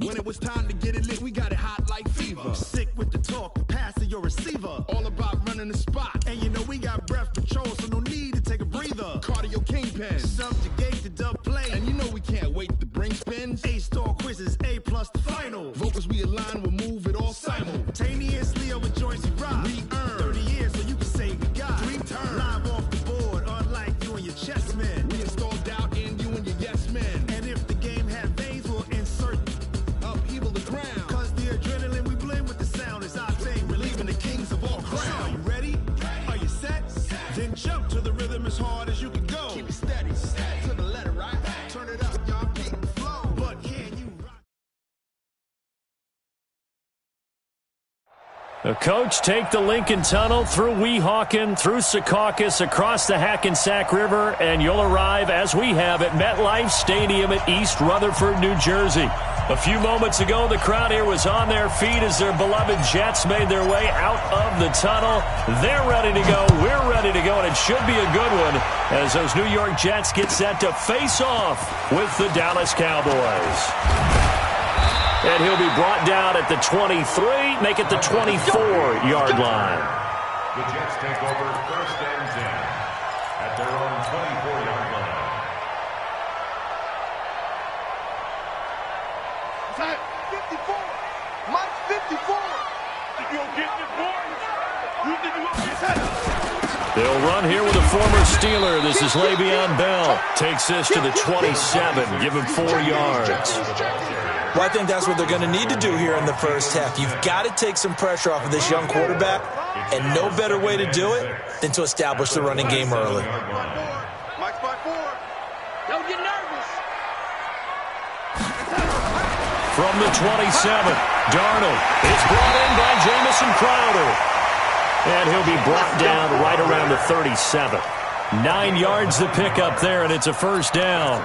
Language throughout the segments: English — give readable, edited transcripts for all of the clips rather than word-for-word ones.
When it was time to get it lit, we got it hot like fever. Sick with the talk, pass to your receiver. All about running the spot. And you know we got breath control, so no need to take a breather. Cardio kingpin. Subjugate the dub play. And you know we can't wait to bring spins. A-star quizzes, A+ the final. Vocals we align, we'll move it all simultaneously over joints we rock. We earn 30 years so you can say we got 3 turns. Live off the board, unlike you and your chess men. We install doubt in you and your yes men. And if the game had veins, we'll insert upheaval the crown. Cause the adrenaline we blend with the sound is our thing, relieving the kings of all crowns. Are you ready? Are you set? Then jump to the rhythm as hard as you can go. Keep it steady, to the letter, right? Turn it up, y'all, keep the flow. But can you rock? The coach take the Lincoln Tunnel through Weehawken, through Secaucus, across the Hackensack River, and you'll arrive, as we have, at MetLife Stadium at East Rutherford, New Jersey. A few moments ago, the crowd here was on their feet as their beloved Jets made their way out of the tunnel. They're ready to go. We're ready to go, and it should be a good one as those New York Jets get set to face off with the Dallas Cowboys. And he'll be brought down at the 23, make it the 24-yard line. The Jets take over 1st and 10 at their own 24-yard line. Time 54. Mike's 54. Think you'll get this, boys? You think you'll get that? They'll run here with a former Steeler. This is Le'Veon Bell. Takes this to the 27. Give him 4 yards. Well, I think that's what they're going to need to do here in the first half. You've got to take some pressure off of this young quarterback, and no better way to do it than to establish the running game early. Mike's by 4. Don't get nervous. From the 27, Darnold is brought in by Jamison Crowder. And he'll be brought down right around the 37. 9 yards to pick up there, and it's a first down.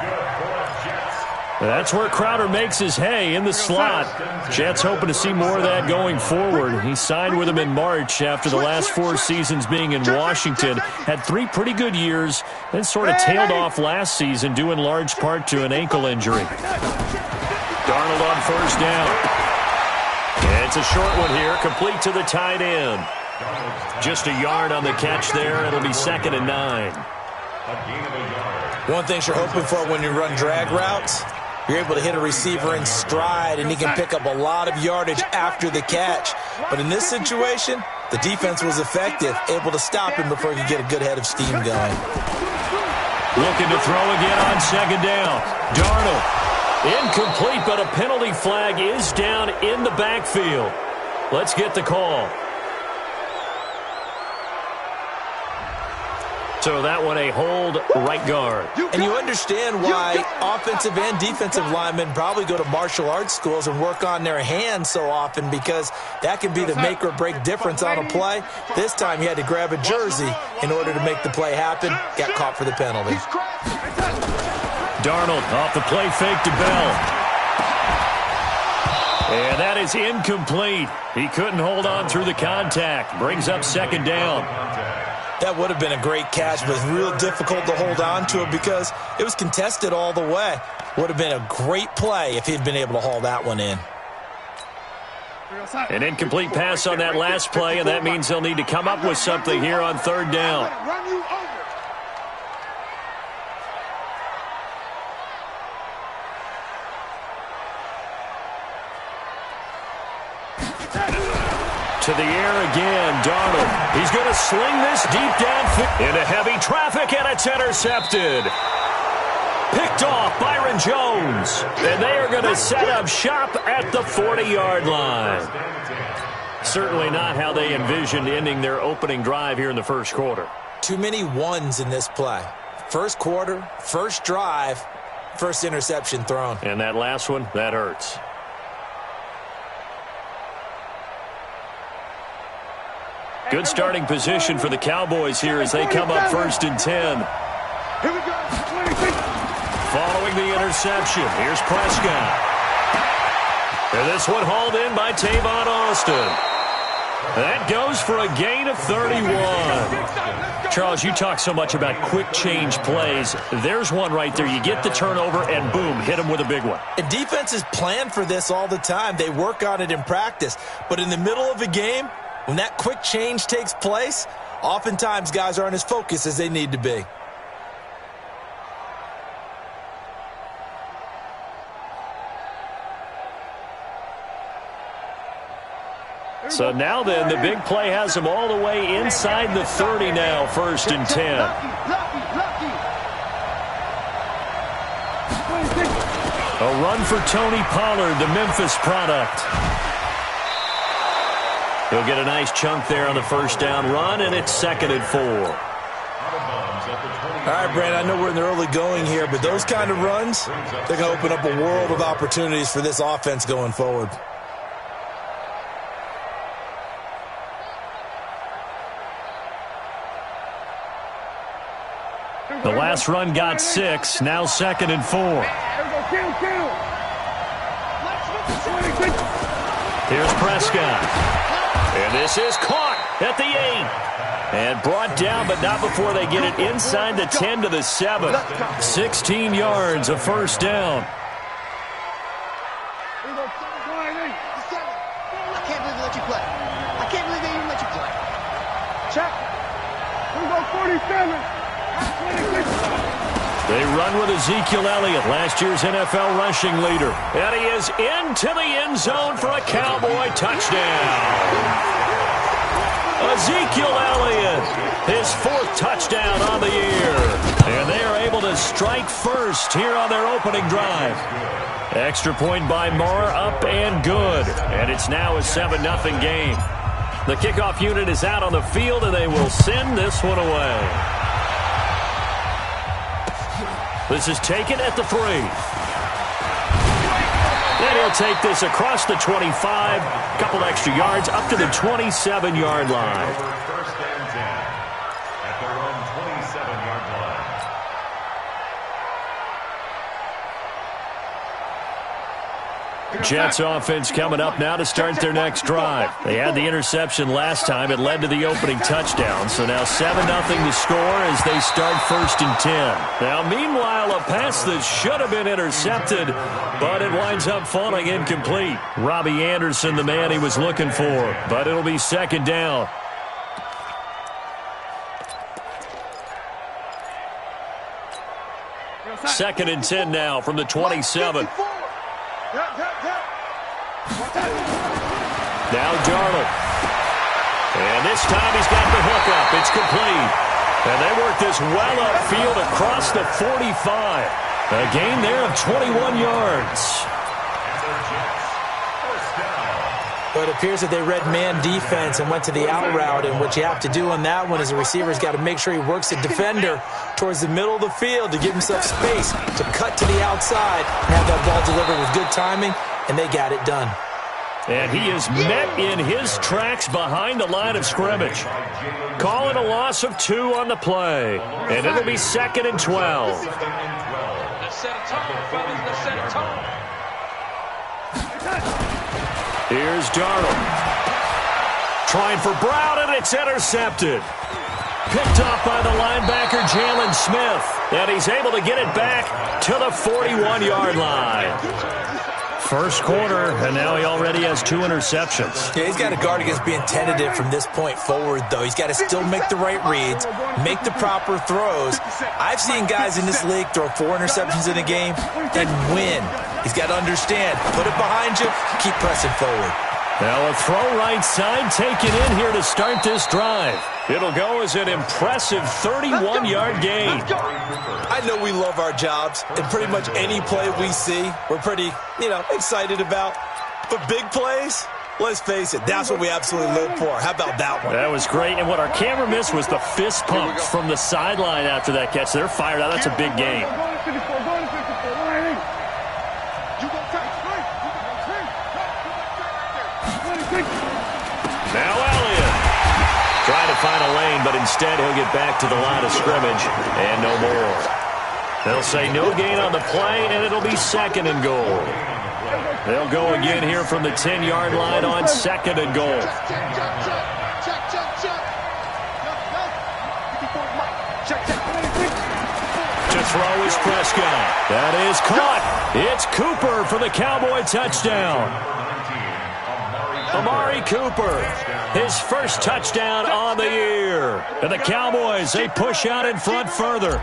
That's where Crowder makes his hay, in the slot. Jets hoping to see more of that going forward. He signed with him in March after the last 4 seasons being in Washington. Had 3 pretty good years, then sort of tailed off last season due in large part to an ankle injury. Darnold on first down. It's a short one here, complete to the tight end. Just a yard on the catch there. It'll be 2nd and 9. One thing you're hoping for when you run drag routes, you're able to hit a receiver in stride, and he can pick up a lot of yardage after the catch. But in this situation, the defense was effective, able to stop him before he could get a good head of steam going. Looking to throw again on 2nd down. Darnold. Incomplete, but a penalty flag is down in the backfield. Let's get the call. So that one a hold, right guard. And you understand why offensive and defensive linemen probably go to martial arts schools and work on their hands so often, because that can be the make or break difference on a play. This time he had to grab a jersey in order to make the play happen. Got caught for the penalty. Darnold off the play fake to Bell. And that is incomplete. He couldn't hold on through the contact. Brings up 2nd down. That would have been a great catch, but it's real difficult to hold on to it because it was contested all the way. Would have been a great play if he'd been able to haul that one in. An incomplete pass on that last play, and that means they'll need to come up with something here on 3rd down. To the air again, Darnold. He's going to sling this deep downfield into heavy traffic, and it's intercepted. Picked off Byron Jones. And they are going to set up shop at the 40-yard line. Certainly not how they envisioned ending their opening drive here in the first quarter. Too many ones in this play. First quarter, first drive, first interception thrown. And that last one, that hurts. Good starting position for the Cowboys here as they come up 1st and 10. Here we go. 26. Following the interception, here's Prescott. And this one hauled in by Tavon Austin. That goes for a gain of 31. Charles, you talk so much about quick change plays. There's one right there. You get the turnover, and boom, hit them with a big one. And defenses plan for this all the time. They work on it in practice. But in the middle of a game, when that quick change takes place, oftentimes guys aren't as focused as they need to be. So now then, the big play has them all the way inside the 30 now, 1st and 10. A run for Tony Pollard, the Memphis product. He'll get a nice chunk there on the 1st down run, and it's 2nd and 4. All right, Brandon, I know we're in the early going here, but those kind of runs, they're going to open up a world of opportunities for this offense going forward. The last run got 6, now 2nd and 4. Here's Prescott. And this is caught at the 8. And brought down, but not before they get it inside the 10 to the 7. 16 yards, a 1st down. I can't believe they let you play. I can't believe they even let you play. Check. We go 47. They run with Ezekiel Elliott, last year's NFL rushing leader. And he is into the end zone for a Cowboy touchdown. Ezekiel Elliott, his 4th touchdown on the year. And they are able to strike first here on their opening drive. Extra point by Marr, up and good. And it's now a 7-0 game. The kickoff unit is out on the field, and they will send this one away. This is taken at the 3. And he'll take this across the 25. Couple extra yards up to the 27-yard line. First and 10 at their own 27-yard line. Jets offense coming up now to start their next drive. They had the interception last time. It led to the opening touchdown. So now 7-0 to score as they start 1st and 10. Now, meanwhile, a pass that should have been intercepted, but it winds up falling incomplete. Robbie Anderson, the man he was looking for, but it'll be 2nd down. Second and 10 now from the 27. Now Darnold. And this time he's got the hook up. It's complete. And they work this well upfield across the 45. A gain there of 21 yards. But it appears that they read man defense and went to the out route. And what you have to do on that one is the receiver's got to make sure he works the defender towards the middle of the field to give himself space to cut to the outside and have that ball delivered with good timing. And they got it done. And he is met in his tracks behind the line of scrimmage. Calling a loss of 2 on the play. And it'll be 2nd and 12. Let's set a tone, fellas. Let's set a tone. Here's Darnold. Trying for Brown, and it's intercepted. Picked off by the linebacker, Jalen Smith. And he's able to get it back to the 41-yard line. First quarter, and now he already has 2 interceptions. Yeah, he's got to guard against being tentative from this point forward, though. He's got to still make the right reads, make the proper throws. I've seen guys in this league throw 4 interceptions in a game and win. He's got to understand, put it behind you, keep pressing forward. Now a throw right side taken in here to start this drive. It'll go as an impressive 31-yard gain. I know we love our jobs, and pretty much any play we see, we're pretty, excited about. But big plays, let's face it, that's what we absolutely live for. How about that one? That was great, and what our camera missed was the fist pump from the sideline after that catch. They're fired out. That's a big game. Now Elliott. Trying to find a lane, but instead he'll get back to the line of scrimmage, and no more. They'll say no gain on the play, and it'll be 2nd and goal. They'll go again here from the 10-yard line on 2nd and goal. throw is Prescott. That is caught. It's Cooper for the Cowboy touchdown. Amari Cooper, his first touchdown on the year. And the Cowboys, they push out in front further.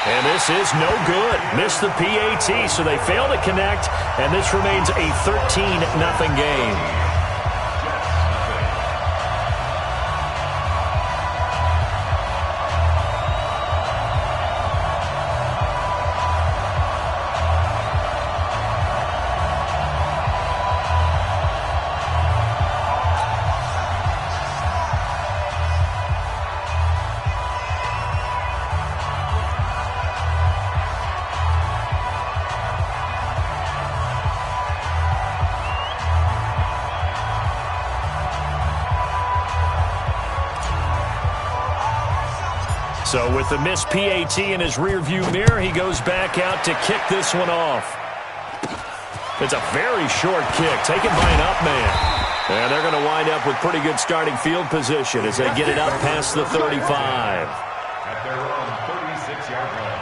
And this is no good. Missed the PAT, so they fail to connect, and this remains a 13-0 game. So with the missed PAT in his rearview mirror, he goes back out to kick this one off. It's a very short kick, taken by an up man. And they're going to wind up with pretty good starting field position as they get it up past the 35. At their own 36-yard line.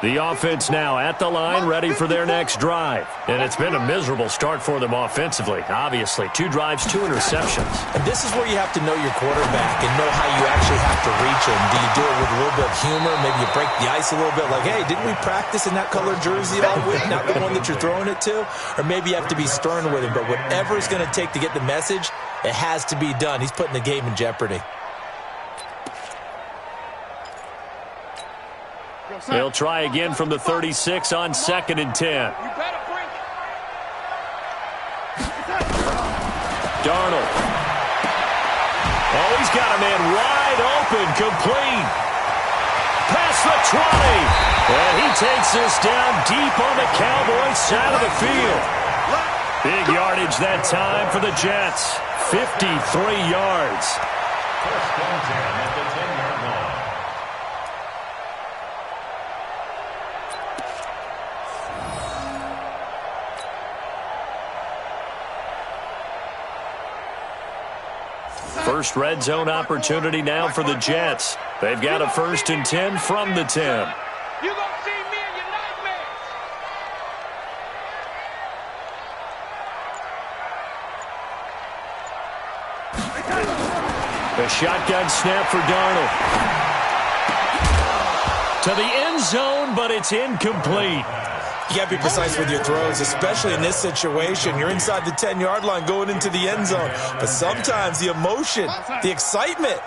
The offense now at the line, ready for their next drive. And it's been a miserable start for them offensively. Obviously, 2 drives, 2 interceptions. And this is where you have to know your quarterback and know how you actually have to reach him. Do you do it with a little bit of humor? Maybe you break the ice a little bit, like, hey, didn't we practice in that colored jersey all week? Not the one that you're throwing it to? Or maybe you have to be stern with him. But whatever it's going to take to get the message, it has to be done. He's putting the game in jeopardy. They'll try again from the 36 on 2nd and 10. Darnold. Oh, he's got a man wide open, complete. Past the 20. And he takes this down deep on the Cowboys side of the field. Big yardage that time for the Jets. 53 yards. First and 10 at the 10-yard line. First red zone opportunity now for the Jets. They've got a 1st and 10 from the 10. You're going to see me in your nightmares. A shotgun snap for Darnold. To the end zone, but it's incomplete. You got to be precise with your throws, especially in this situation. You're inside the 10-yard line going into the end zone. But sometimes the emotion, the excitement,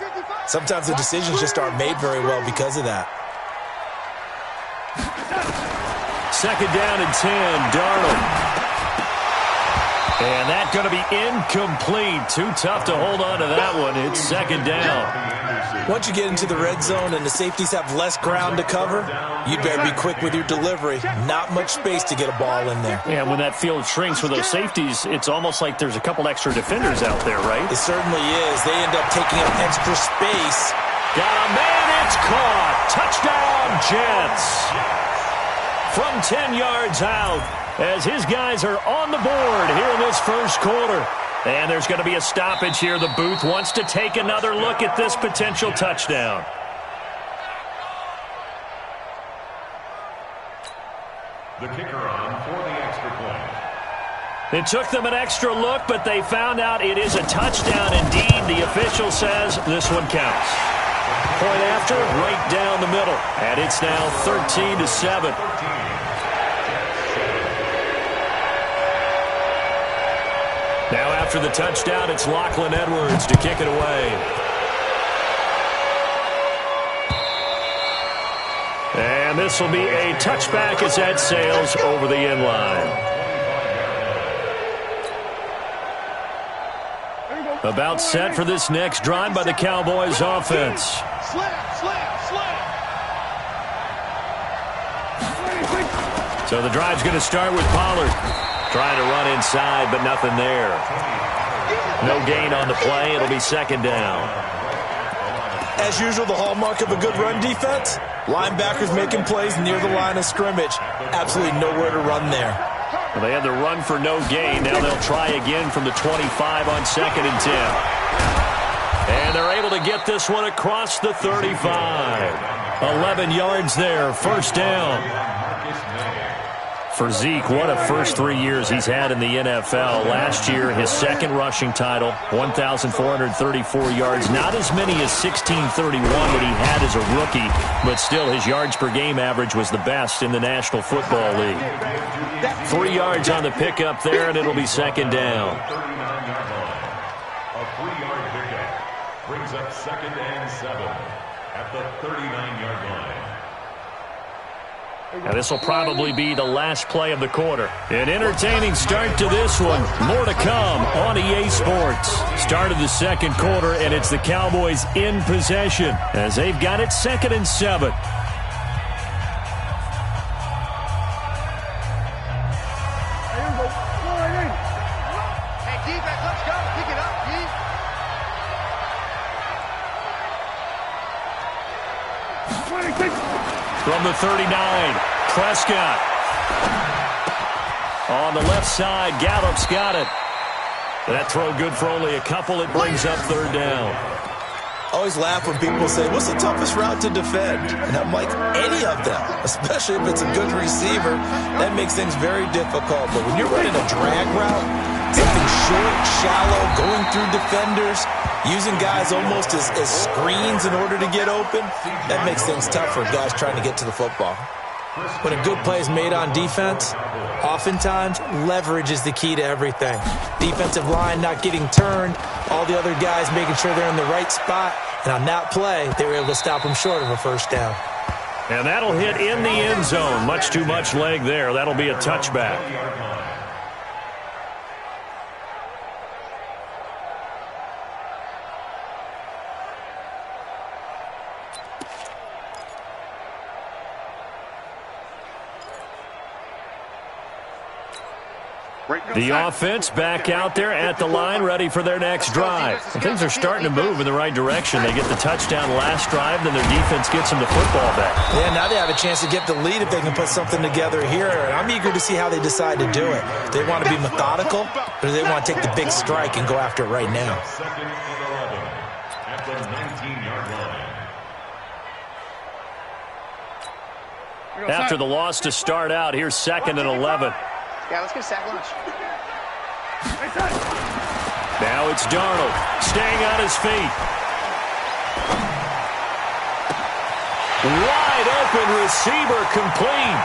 sometimes the decisions just aren't made very well because of that. 2nd down and 10, Darnold. And that's going to be incomplete. Too tough to hold on to that one. It's 2nd down. Once you get into the red zone and the safeties have less ground to cover, you'd better be quick with your delivery. Not much space to get a ball in there. Yeah, when that field shrinks with those safeties, it's almost like there's a couple extra defenders out there, right? It certainly is. They end up taking up extra space. Got a man, it's caught. Touchdown, Jets. From 10 yards out, as his guys are on the board here in this first quarter. And there's going to be a stoppage here. The booth wants to take another look at this potential touchdown. The kicker on for the extra point. It took them an extra look, but they found out it is a touchdown indeed. The official says this one counts. Point after, right down the middle. And it's now 13-7. Now after the touchdown, it's Lachlan Edwards to kick it away. And this will be a touchback as that sails over the end line. About set for this next drive by the Cowboys offense. So the drive's going to start with Pollard. Trying to run inside, but nothing there. No gain on the play. It'll be 2nd down. As usual, the hallmark of a good run defense, linebackers making plays near the line of scrimmage. Absolutely nowhere to run there. Well, they had the run for no gain. Now they'll try again from the 25 on 2nd and 10. And they're able to get this one across the 35. 11 yards there, first down. For Zeke, what a first 3 years he's had in the NFL. Last year, his second rushing title, 1,434 yards. Not as many as 1,631 that he had as a rookie, but still his yards per game average was the best in the National Football League. 3 yards on the pickup there, and it'll be second down. A 3-yard pickup brings up 2nd and 7 at the 39-yard line. And this will probably be the last play of the quarter. An entertaining start to this one. More to come on EA Sports. Start of the second quarter, and it's the Cowboys in possession as they've got it 2nd and 7. Hey, defense, let's go. Pick it up, From the 39, Prescott. On the left side, Gallup's got it. That throw good for only a couple. It brings up 3rd down. Always laugh when people say, what's the toughest route to defend? And I'm like, any of them, especially if it's a good receiver. That makes things very difficult. But when you're running a drag route, something short, shallow, going through defenders, using guys almost as screens in order to get open, that makes things tough for guys trying to get to the football. When a good play is made on defense, oftentimes leverage is the key to everything. Defensive line not getting turned, all the other guys making sure they're in the right spot, and on that play, they were able to stop them short of a first down. And that'll hit in the end zone. Much too much leg there. That'll be a touchback. The offense back out there at the line, ready for their next drive. And things are starting to move in the right direction. They get the touchdown last drive, then their defense gets them the football back. Yeah, now they have a chance to get the lead if they can put something together here. And I'm eager to see how they decide to do it. Do they want to be methodical, or do they want to take the big strike and go after it right now? 2nd and 11 at the 19-yard line. After the loss to start out, here's 2nd and 11. Yeah, let's get a sack lunch. Now it's Darnold, staying on his feet. Wide open receiver complete.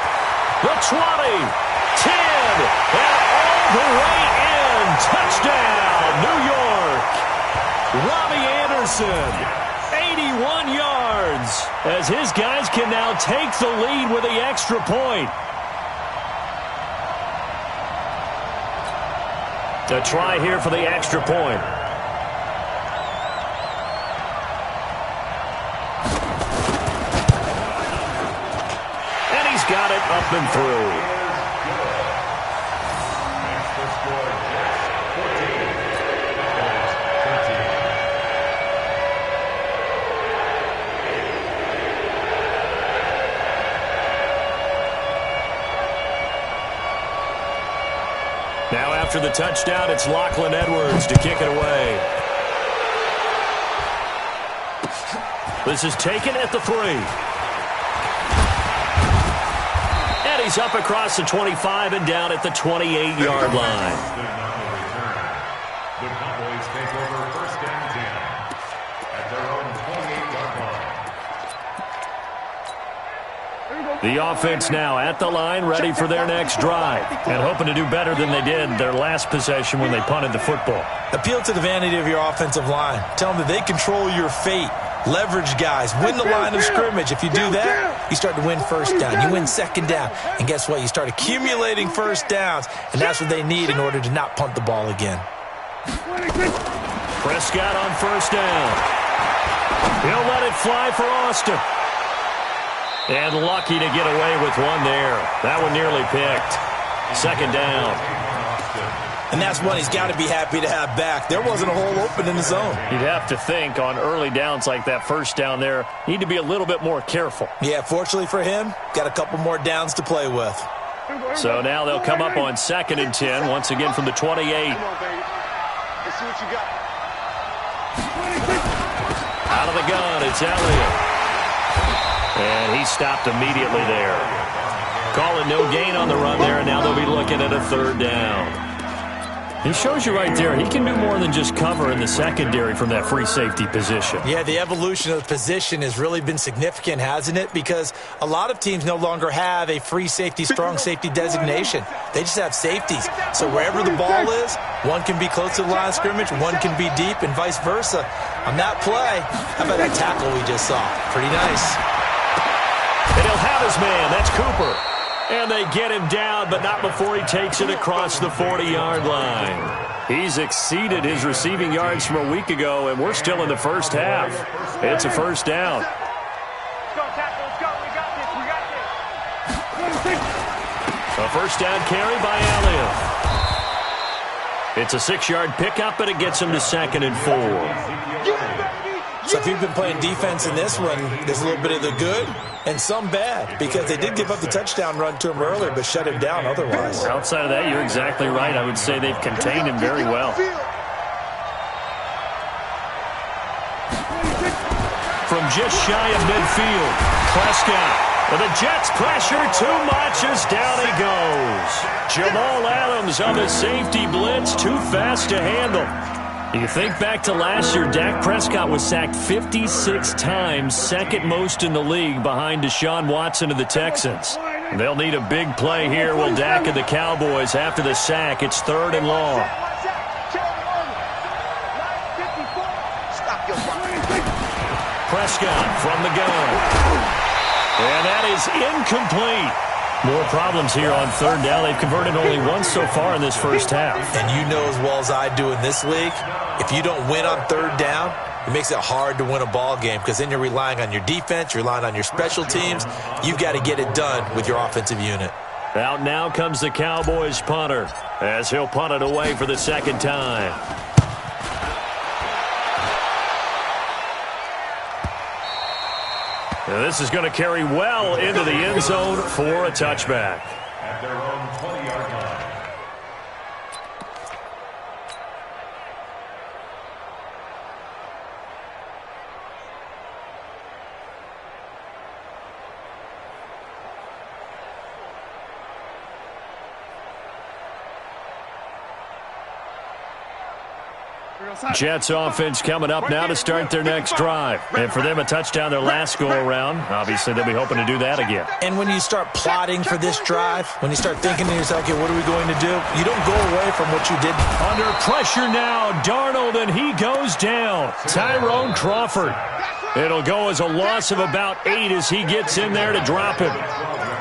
The 20, 10, and all the way in. Touchdown, New York. Robbie Anderson, 81 yards, as his guys can now take the lead with the extra point. A try here for the extra point. And he's got it up and through. That's the score. Jets 14. Cowboys 13. Now after the touchdown, it's Lachlan Edwards to kick it away. This is taken at the 3. And he's up across the 25 and down at the 28-yard line. The Cowboys take over 1st and 10 at their own 28-yard line. The offense now at the line, ready for their next drive, and hoping to do better than they did their last possession when they punted the football. Appeal to the vanity of your offensive line. Tell them that they control your fate. Leverage guys. Win the line of scrimmage. If you do that, you start to win first down. You win second down. And guess what? You start accumulating first downs, and that's what they need in order to not punt the ball again. Prescott on first down. He'll let it fly for Austin. And lucky to get away with one there. That one nearly picked. Second down. And that's one he's got to be happy to have back. There wasn't a hole open in the zone. You'd have to think on early downs like that first down there, need to be a little bit more careful. Yeah, fortunately for him, got a couple more downs to play with. So now they'll come up on 2nd and 10, once again from the 28. Come on, baby. Let's see what you got. Out of the gun, it's Elliott. And he stopped immediately there. Calling no gain on the run there, and now they'll be looking at a 3rd down. He shows you right there, he can do more than just cover in the secondary from that free safety position. Yeah, the evolution of the position has really been significant, hasn't it? Because a lot of teams no longer have a free safety, strong safety designation. They just have safeties. So wherever the ball is, one can be close to the line of scrimmage, one can be deep, and vice versa. On that play, how about that tackle we just saw? Pretty nice. And he'll have his man. That's Cooper. And they get him down, but not before he takes it across the 40-yard line. He's exceeded his receiving yards from a week ago, and we're still in the first half. It's a 1st down. Let's go, tackle. Let's go. We got this. We got this. A 1st down carry by Elliott. It's a 6-yard pickup, and it gets him to 2nd and 4. So if you've been playing defense in this one, there's a little bit of the good and some bad, because they did give up the touchdown run to him earlier, but shut him down otherwise. Outside of that, you're exactly right. I would say they've contained him very well. From just shy of midfield, Prescott. But the Jets pressure too much as down he goes. Jamal Adams on the safety blitz, too fast to handle. You think back to last year, Dak Prescott was sacked 56 times, 2nd most in the league behind Deshaun Watson of the Texans. They'll need a big play here, will Dak and the Cowboys after the sack. It's 3rd and long. Prescott from the gun. And that is incomplete. More problems here on 3rd down. They've converted only once so far in this first half. And you know as well as I do in this league, if you don't win on 3rd down, it makes it hard to win a ball game, because then you're relying on your defense, you're relying on your special teams. You've got to get it done with your offensive unit. Out now comes the Cowboys punter, as he'll punt it away for the 2nd time. Now this is going to carry well into the end zone for a touchback. At their own 20-yard line. Jets offense coming up now to start their next drive. And for them, a touchdown their last go-around. Obviously, they'll be hoping to do that again. And when you start plotting for this drive, when you start thinking to yourself, okay, what are we going to do? You don't go away from what you did. Under pressure now, Darnold, and he goes down. Tyrone Crawford. It'll go as a loss of about 8 as he gets in there to drop him.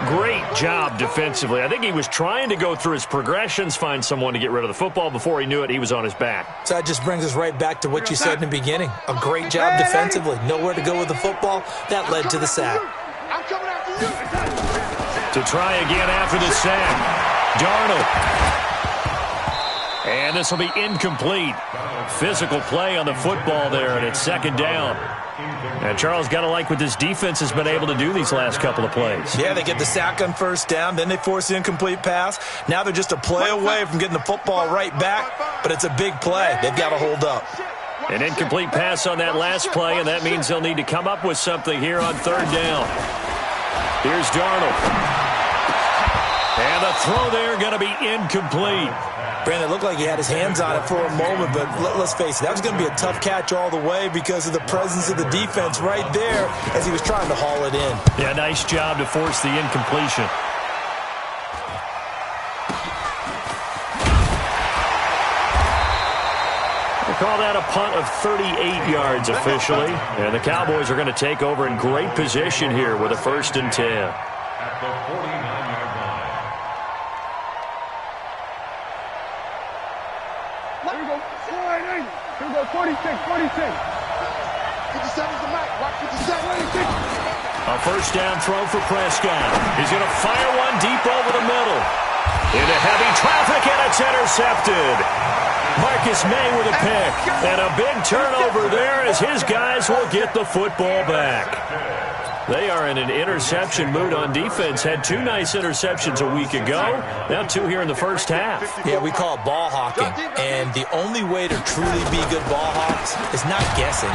Great job defensively. I think he was trying to go through his progressions, find someone to get rid of the football. Before he knew it, he was on his back. So that just brings us right back to what you said in the beginning. A great job defensively. Nowhere to go with the football. That led to the sack. I'm coming after you. To try again after the sack. Darnold. And this will be incomplete. Physical play on the football there, and it's 2nd down. And Charles, got to like what this defense has been able to do these last couple of plays. Yeah, they get the sack on 1st down, then they force the incomplete pass. Now they're just a play away from getting the football right back, but it's a big play. They've got to hold up. An incomplete pass on that last play, and that means they'll need to come up with something here on 3rd down. Here's Darnold. And the throw there going to be incomplete. Brandon, it looked like he had his hands on it for a moment, but let's face it, that was going to be a tough catch all the way because of the presence of the defense right there as he was trying to haul it in. Yeah, nice job to force the incompletion. They call that a punt of 38 yards officially, and the Cowboys are going to take over in great position here with a 1st and 10. At the 49-yard line. Here we go. 46, 46. 57's the mic. Watch 57. A 1st down throw for Prescott. He's going to fire one deep over the middle. Into heavy traffic, and it's intercepted. Marcus May with a pick. And a big turnover there as his guys will get the football back. They are in an interception mood on defense. Had 2 nice interceptions a week ago. Now 2 here in the first half. Yeah, we call it ball hawking. And the only way to truly be good ball hawks is not guessing.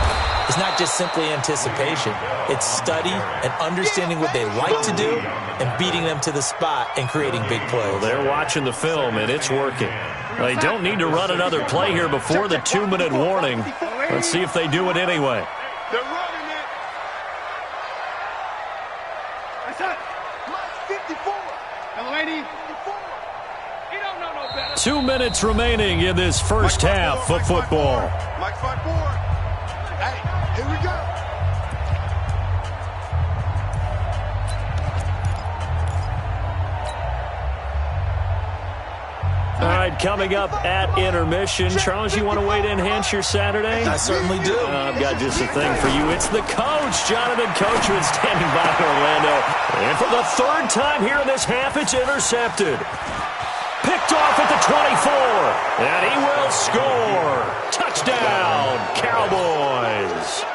It's not just simply anticipation. It's study and understanding what they like to do and beating them to the spot and creating big plays. Well, they're watching the film, and it's working. They don't need to run another play here before the 2-minute warning. Let's see if they do it anyway. They're running it. That's it. Mike 54. Hello, lady. 54. You don't know no better. 2 minutes remaining in this first half of football. Mike 54. Hey, here we go. All right, coming up at intermission. Charles, you want to wait to enhance your Saturday? I certainly do. I've got just a thing for you. It's the coach, Jonathan Coachman, standing by Orlando. And for the 3rd time here in this half, it's intercepted. Picked off at the 24. And he will score. Touchdown, Cowboys.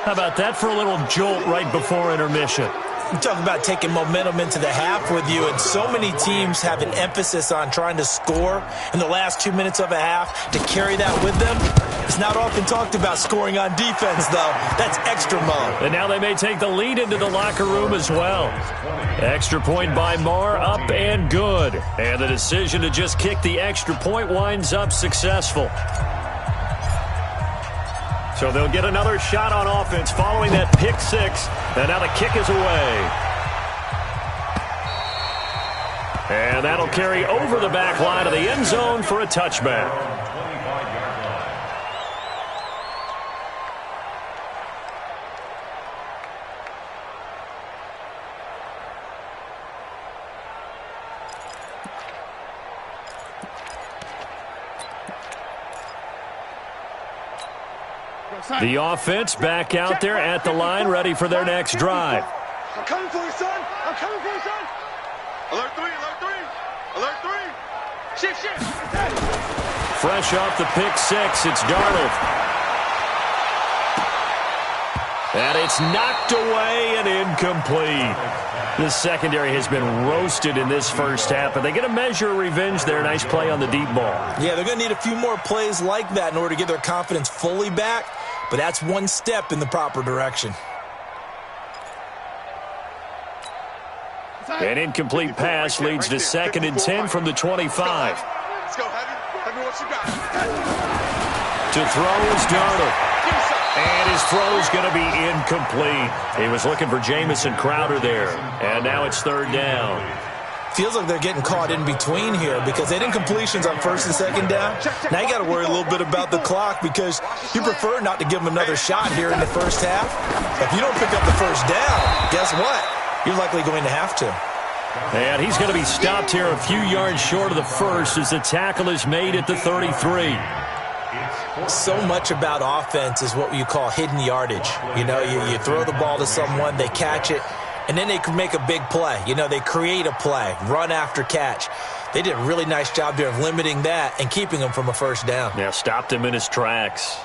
How about that for a little jolt right before intermission? You talk about taking momentum into the half with you, and so many teams have an emphasis on trying to score in the last 2 minutes of a half to carry that with them. It's not often talked about scoring on defense, though. That's extra mode. And now they may take the lead into the locker room as well. Extra point by Marr, up and good. And the decision to just kick the extra point winds up successful. So they'll get another shot on offense following that pick 6. And now the kick is away. And that'll carry over the back line of the end zone for a touchback. The offense back out there at the line, ready for their next drive. I'm coming for you, son. I'm coming for you, son. Alert 3, alert 3. Alert 3. Shift, shift. Fresh off the pick 6, it's Darnold. And it's knocked away and incomplete. The secondary has been roasted in this first half, but they get a measure of revenge there. Nice play on the deep ball. Yeah, they're going to need a few more plays like that in order to get their confidence fully back, but that's one step in the proper direction. An incomplete pass leads to 2nd and 10 from the 25. Let's go, Heavy. Heavy, what you got? To throw is Darnold. And his throw is going to be incomplete. He was looking for Jamison Crowder there. And now it's 3rd down. Feels like they're getting caught in between here because they did incompletions on 1st and 2nd down. Now you got to worry a little bit about the clock because you prefer not to give them another shot here in the first half. If you don't pick up the 1st down, guess what? You're likely going to have to. And he's going to be stopped here a few yards short of the 1st as the tackle is made at the 33. So much about offense is what you call hidden yardage. You know, you throw the ball to someone, they catch it, and then they can make a big play. You know, they create a play, run after catch. They did a really nice job there of limiting that and keeping him from a 1st down. Yeah, stopped him in his tracks.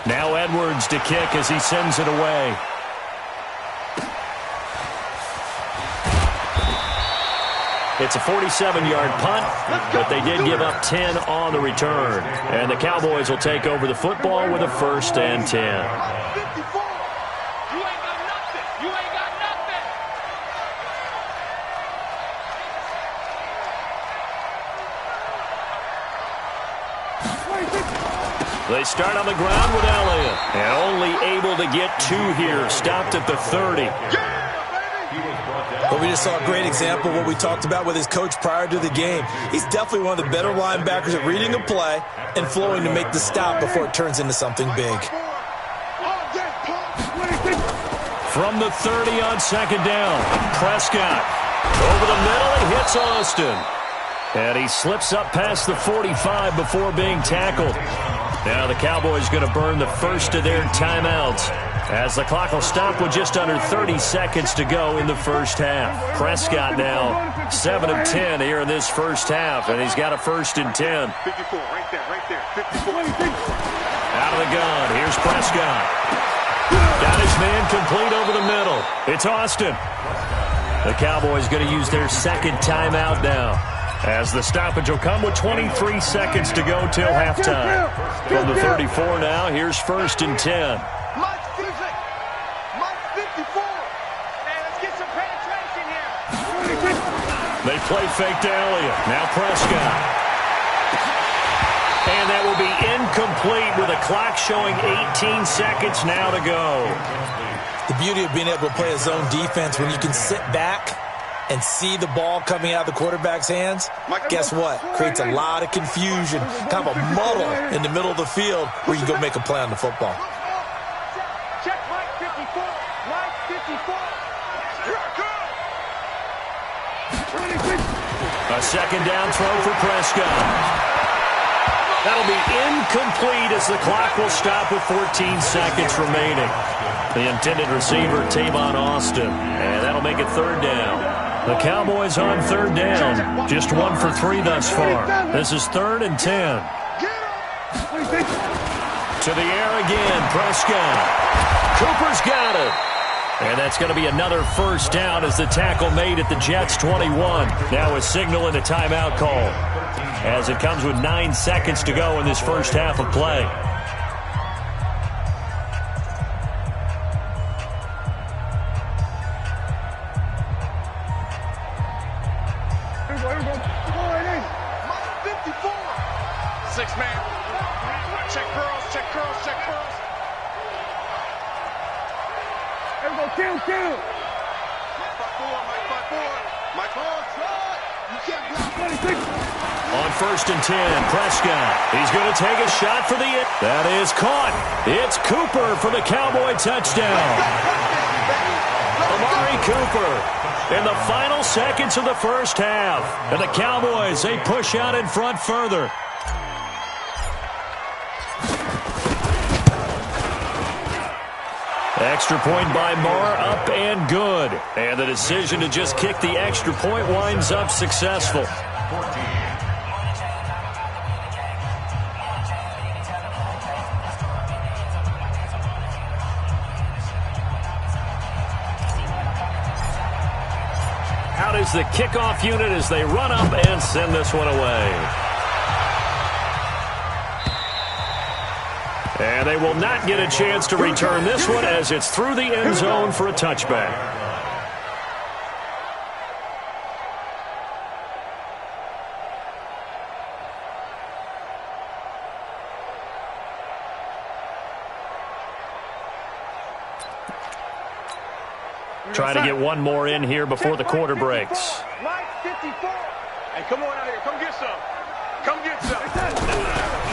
Now Edwards to kick as he sends it away. It's a 47-yard punt, but they did give up 10 on the return. And the Cowboys will take over the football with a 1st and 10. 54. You ain't got nothing. You ain't got nothing. They start on the ground with Elliott. And only able to get 2 here. Stopped at the 30. But we just saw a great example of what we talked about with his coach prior to the game. He's definitely one of the better linebackers at reading a play and flowing to make the stop before it turns into something big. From the 30 on 2nd down, Prescott over the middle and hits Austin. And he slips up past the 45 before being tackled. Now the Cowboys going to burn the first of their timeouts, as the clock will stop with just under 30 seconds to go in the first half. Prescott now 7 of 10 here in this first half, and he's got a 1st and 10. 54, right there, 54. Out of the gun, here's Prescott. Got his man complete over the middle. It's Austin. The Cowboys going to use their second timeout now, as the stoppage will come with 23 seconds to go till halftime. From the 34 now, here's 1st and 10. Mike's 54. Hey, let's get some penetration here. They play fake to Elliott. Now Prescott. And that will be incomplete with a clock showing 18 seconds now to go. The beauty of being able to play a zone defense, when you can sit back and see the ball coming out of the quarterback's hands, guess what? Creates a lot of confusion, kind of a muddle in the middle of the field where you go make a play on the football. Check Mike 54. Mike 54. Here I come. A second down throw for Prescott. That'll be incomplete as the clock will stop with 14 seconds remaining. The intended receiver, Tavon Austin. And that'll make it 3rd down. The Cowboys on 3rd down. Just 1 for 3 thus far. This is 3rd and 10. To the air again, Prescott. Cooper's got it. And that's going to be another 1st down as the tackle made at the Jets' 21. Now a signal and a timeout call, as it comes with 9 seconds to go in this first half of play. Mike 54. 6-man. Check curls, check curls, check curls. Here we go, kill. Mike 54. Mike 4. You can't block. On 1st and 10, Prescott. He's going to take a shot for the end. That is caught. It's Cooper for the Cowboy touchdown. Amari Cooper in the final seconds of the first half. And the Cowboys, they push out in front further. Extra point by Marr, up and good. And the decision to just kick the extra point winds up successful. Out is the kickoff unit as they run up and send this one away. And they will not get a chance to return this one as it's through the end zone for a touchback. Trying to get one more in here before the quarter breaks. Mike 54. Hey, come on out here. Come get some. Come get some.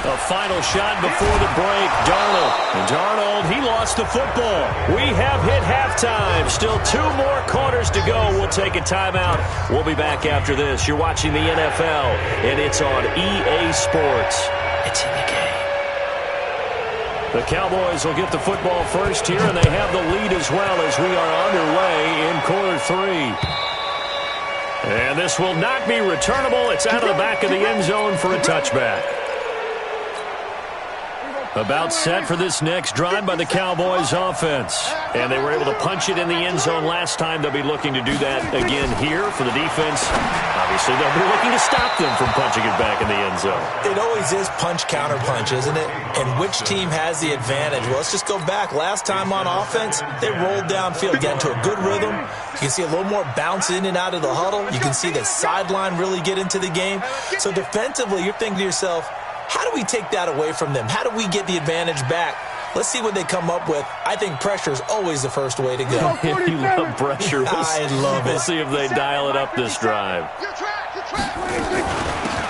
A final shot before the break. Darnold, he lost the football. We have hit halftime. Still 2 more quarters to go. We'll take a timeout. We'll be back after this. You're watching the NFL, and it's on EA Sports. It's in the game. The Cowboys will get the football first here, and they have the lead as well as we are underway in quarter 3. And this will not be returnable. It's out of the back of the end zone for a touchback. About set for this next drive by the Cowboys offense. And they were able to punch it in the end zone last time. They'll be looking to do that again here for the defense. Obviously, they'll be looking to stop them from punching it back in the end zone. It always is punch, counter punch, isn't it? And which team has the advantage? Well, let's just go back. Last time on offense, they rolled downfield, got into a good rhythm. You can see a little more bounce in and out of the huddle. You can see the sideline really get into the game. So defensively, you're thinking to yourself, how do we take that away from them? How do we get the advantage back? Let's see what they come up with. I think pressure is always the first way to go. You love pressure. I love it. We'll see if they dial it up this drive.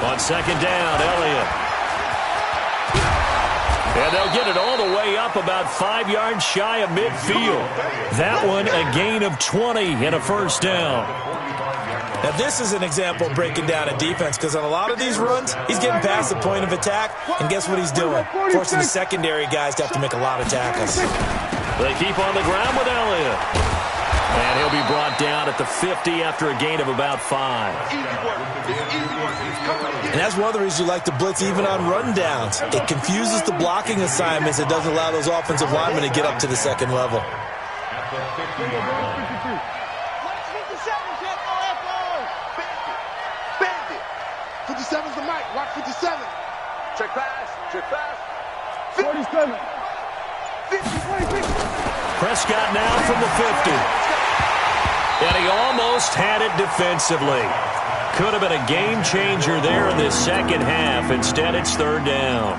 On second down, Elliott. And they'll get it all the way up about 5 yards shy of midfield. That one a gain of 20 and a first down. Now, this is an example of breaking down a defense because on a lot of these runs, he's getting past the point of attack, and guess what he's doing? Forcing the secondary guys to have to make a lot of tackles. They keep on the ground with Elliott. And he'll be brought down at the 50 after a gain of about 5. And that's one of the reasons you like to blitz even on rundowns. It confuses the blocking assignments. It doesn't allow those offensive linemen to get up to the second level. At the 50-yard line. 57's the mic. Watch 57. Check pass. Check pass. 47. 50. Prescott now from the 50. And he almost had it defensively. Could have been a game changer there in this second half. Instead, it's third down.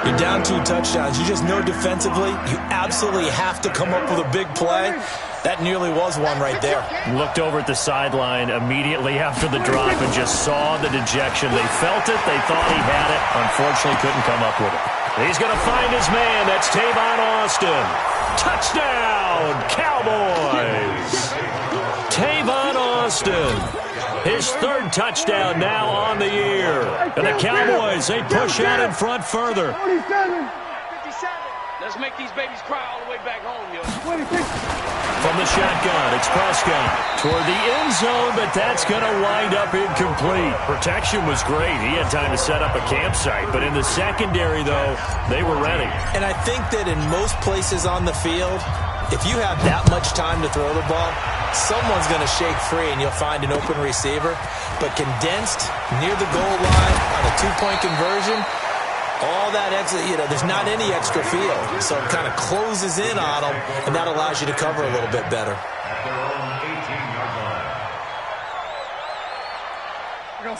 You're down 2 touchdowns. You just know defensively you absolutely have to come up with a big play. That nearly was one right there. Looked over at the sideline immediately after the drop and just saw the dejection. They felt it. They thought he had it. Unfortunately, couldn't come up with it. He's going to find his man. That's Tavon Austin. Touchdown, Cowboys. Tavon Austin. His third touchdown now on the year. And the Cowboys, they push out in front further. 47. Let's make these babies cry all the way back home, yo. 26. From the shotgun, it's Prescott toward the end zone, but that's going to wind up incomplete. Protection was great. He had time to set up a campsite, but in the secondary, though, they were ready. And I think that in most places on the field, if you have that much time to throw the ball, someone's going to shake free and you'll find an open receiver. But condensed near the goal line on a 2-point conversion, all that extra, there's not any extra field. So it kind of closes in on them, and that allows you to cover a little bit better. At their own 18-yard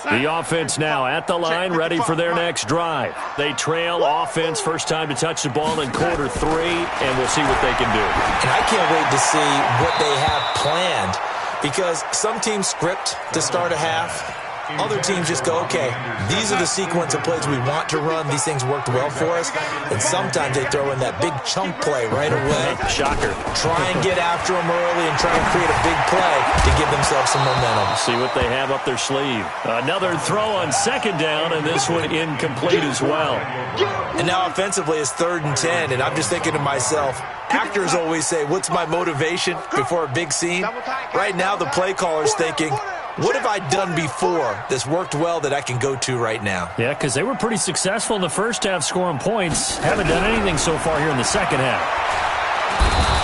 line. The offense now at the line, ready for their next drive. They trail offense, first time to touch the ball in quarter 3, and we'll see what they can do. And I can't wait to see what they have planned, because some teams script to start a half. Other teams just go, okay, these are the sequence of plays we want to run. These things worked well for us. And sometimes they throw in that big chunk play right away. Shocker. Try and get after them early and try and create a big play to give themselves some momentum. See what they have up their sleeve. Another throw on second down, and this one incomplete as well. And now offensively it's 3rd and 10, and I'm just thinking to myself, actors always say, what's my motivation before a big scene? Right now the play caller's thinking, what have I done before that's worked well that I can go to right now? Yeah, because they were pretty successful in the first half scoring points. Haven't done anything so far here in the second half.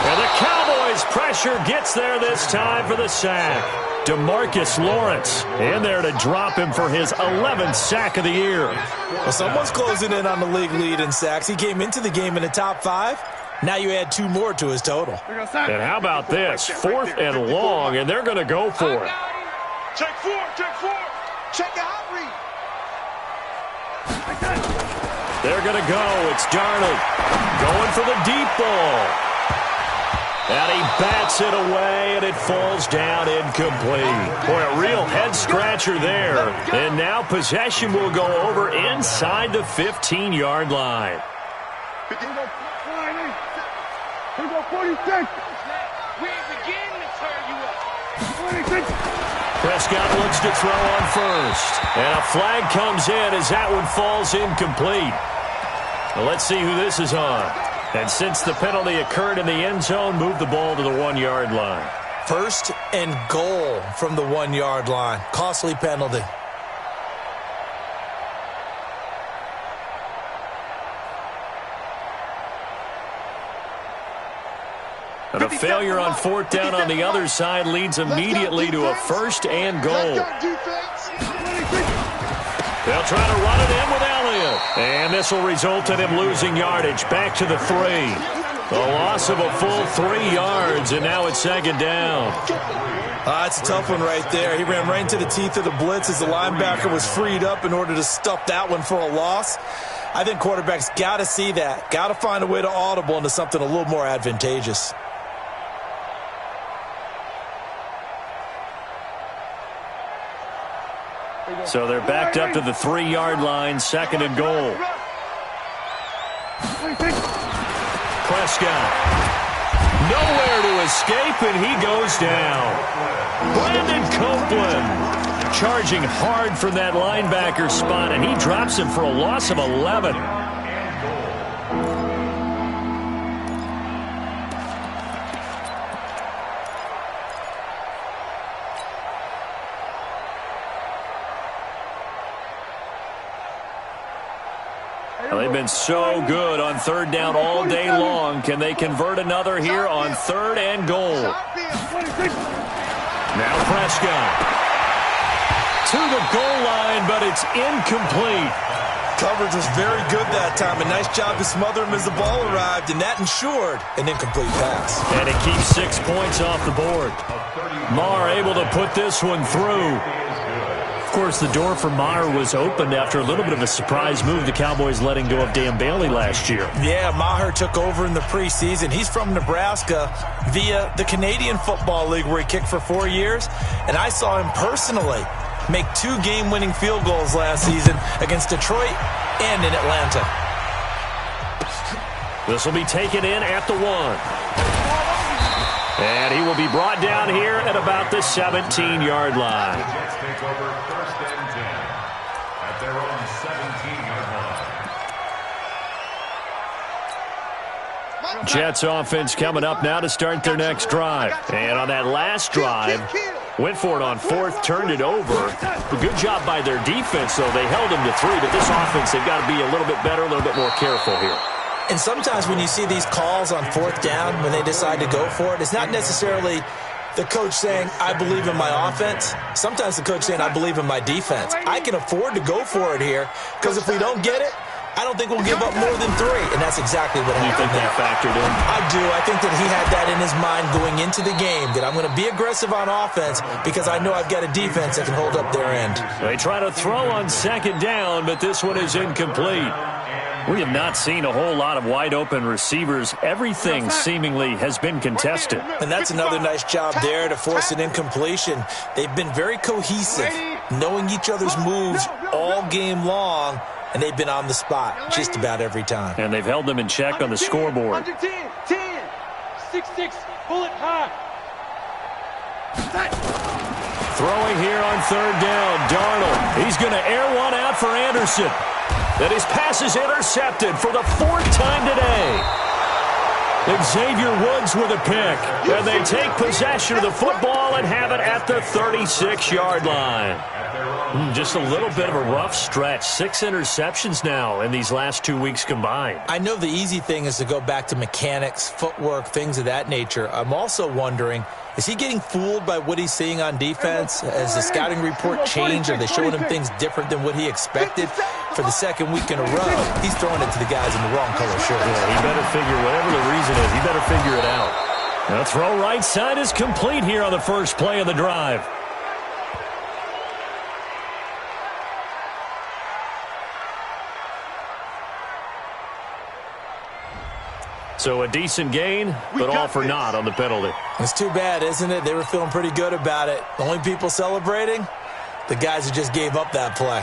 And the Cowboys' pressure gets there this time for the sack. DeMarcus Lawrence in there to drop him for his 11th sack of the year. Well, someone's closing in on the league lead in sacks. He came into the game in the top 5. Now you add 2 more to his total. And how about this? 4th and long, and they're going to go for it. Check 4. Check 4. Check the hot read. They're going to go. It's Darnold going for the deep ball. And he bats it away, and it falls down incomplete. Boy, a real head-scratcher there. And now possession will go over inside the 15-yard line. Here go 46. We ain't beginning to turn you up. 26. Prescott looks to throw on first. And a flag comes in as that one falls incomplete. Well, let's see who this is on. And since the penalty occurred in the end zone, move the ball to the 1-yard line. 1st and goal from the 1-yard line. Costly penalty. And a failure on 4th down on the other side leads immediately to a 1st and goal. They'll try to run it in with Elliott. And this will result in him losing yardage back to the 3. A loss of a full 3 yards, and now it's 2nd down. That's a tough one right there. He ran right into the teeth of the blitz as the linebacker was freed up in order to stuff that one for a loss. I think quarterbacks got to see that. Got to find a way to audible into something a little more advantageous. So they're backed up to the 3-yard line, 2nd and goal. Prescott. Nowhere to escape, and he goes down. Brandon Copeland charging hard from that linebacker spot, and he drops him for a loss of 11. Well, they've been so good on third down all day long. Can they convert another here on 3rd and goal? Now Prescott to the goal line, but it's incomplete. Coverage was very good that time. A nice job to smother him as the ball arrived, and that ensured an incomplete pass. And it keeps 6 points off the board. Maher able to put this one through. Of course, the door for Maher was opened after a little bit of a surprise move, the Cowboys letting go of Dan Bailey last year. Yeah, Maher took over in the preseason. He's from Nebraska via the Canadian Football League, where he kicked for 4 years. And I saw him personally make 2 game-winning field goals last season against Detroit and in Atlanta. This will be taken in at the 1. And he will be brought down here at about the 17-yard line. Jets take over 1st and 10 at their own 17-yard line. Jets offense coming up now to start their next drive. And on that last drive, went for it on 4th, turned it over. A good job by their defense, though. They held them to 3, but this offense, they've got to be a little bit better, a little bit more careful here. And sometimes when you see these calls on 4th down, when they decide to go for it, it's not necessarily the coach saying, I believe in my offense. Sometimes the coach saying, I believe in my defense. I can afford to go for it here, because if we don't get it, I don't think we'll give up more than 3. And that's exactly what happened. You think that factored in? I do. I think that he had that in his mind going into the game, that I'm going to be aggressive on offense because I know I've got a defense that can hold up their end. They try to throw on 2nd down, but this one is incomplete. We have not seen a whole lot of wide-open receivers. Everything seemingly has been contested. And that's another nice job there to force an incompletion. They've been very cohesive, knowing each other's moves all game long, and they've been on the spot just about every time. And they've held them in check on the scoreboard. 10, 6-6, bullet high. Throwing here on 3rd down, Darnold. He's going to air one out for Anderson. And his pass is intercepted for the 4th time today. Xavier Woods with a pick. And they take possession of the football and have it at the 36-yard line. Just a little bit of a rough stretch. 6 interceptions now in these last 2 weeks combined. I know the easy thing is to go back to mechanics, footwork, things of that nature. I'm also wondering, is he getting fooled by what he's seeing on defense? Has the scouting report changed? Are they showing him things different than what he expected? For the 2nd week in a row, he's throwing it to the guys in the wrong color shirt. Yeah, he better figure, whatever the reason is, he better figure it out. The throw right side is complete here on the first play of the drive. So a decent gain, but all for naught on the penalty. It's too bad, isn't it? They were feeling pretty good about it. The only people celebrating, the guys who just gave up that play.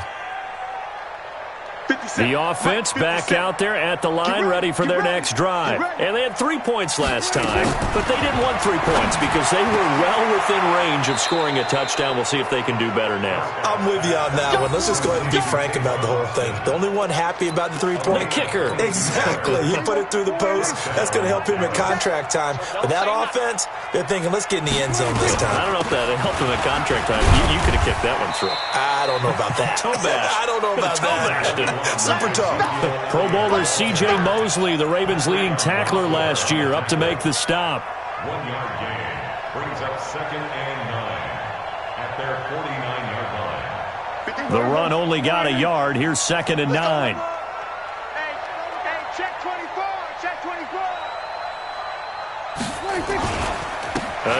The offense back out there at the line, ready for their next drive. And they had 3 points last time, but they didn't want 3 points because they were well within range of scoring a touchdown. We'll see if they can do better now. I'm with you on that one. Let's just go ahead and be frank about the whole thing. The only one happy about the 3-point? The kicker. Exactly. He put it through the post. That's going to help him at contract time. But that offense, they're thinking, let's get in the end zone this time. I don't know if that helped him at contract time. You could have kicked that one through. I don't know about that. Toe bash. I don't know about that. Super tough. Pro Bowler C.J. Mosley, the Ravens' leading tackler last year, up to make the stop. 1-yard gain brings up 2nd and 9 at their 49-yard line. The run only got a yard. Here's 2nd and 9. Hey, check 24, check 24.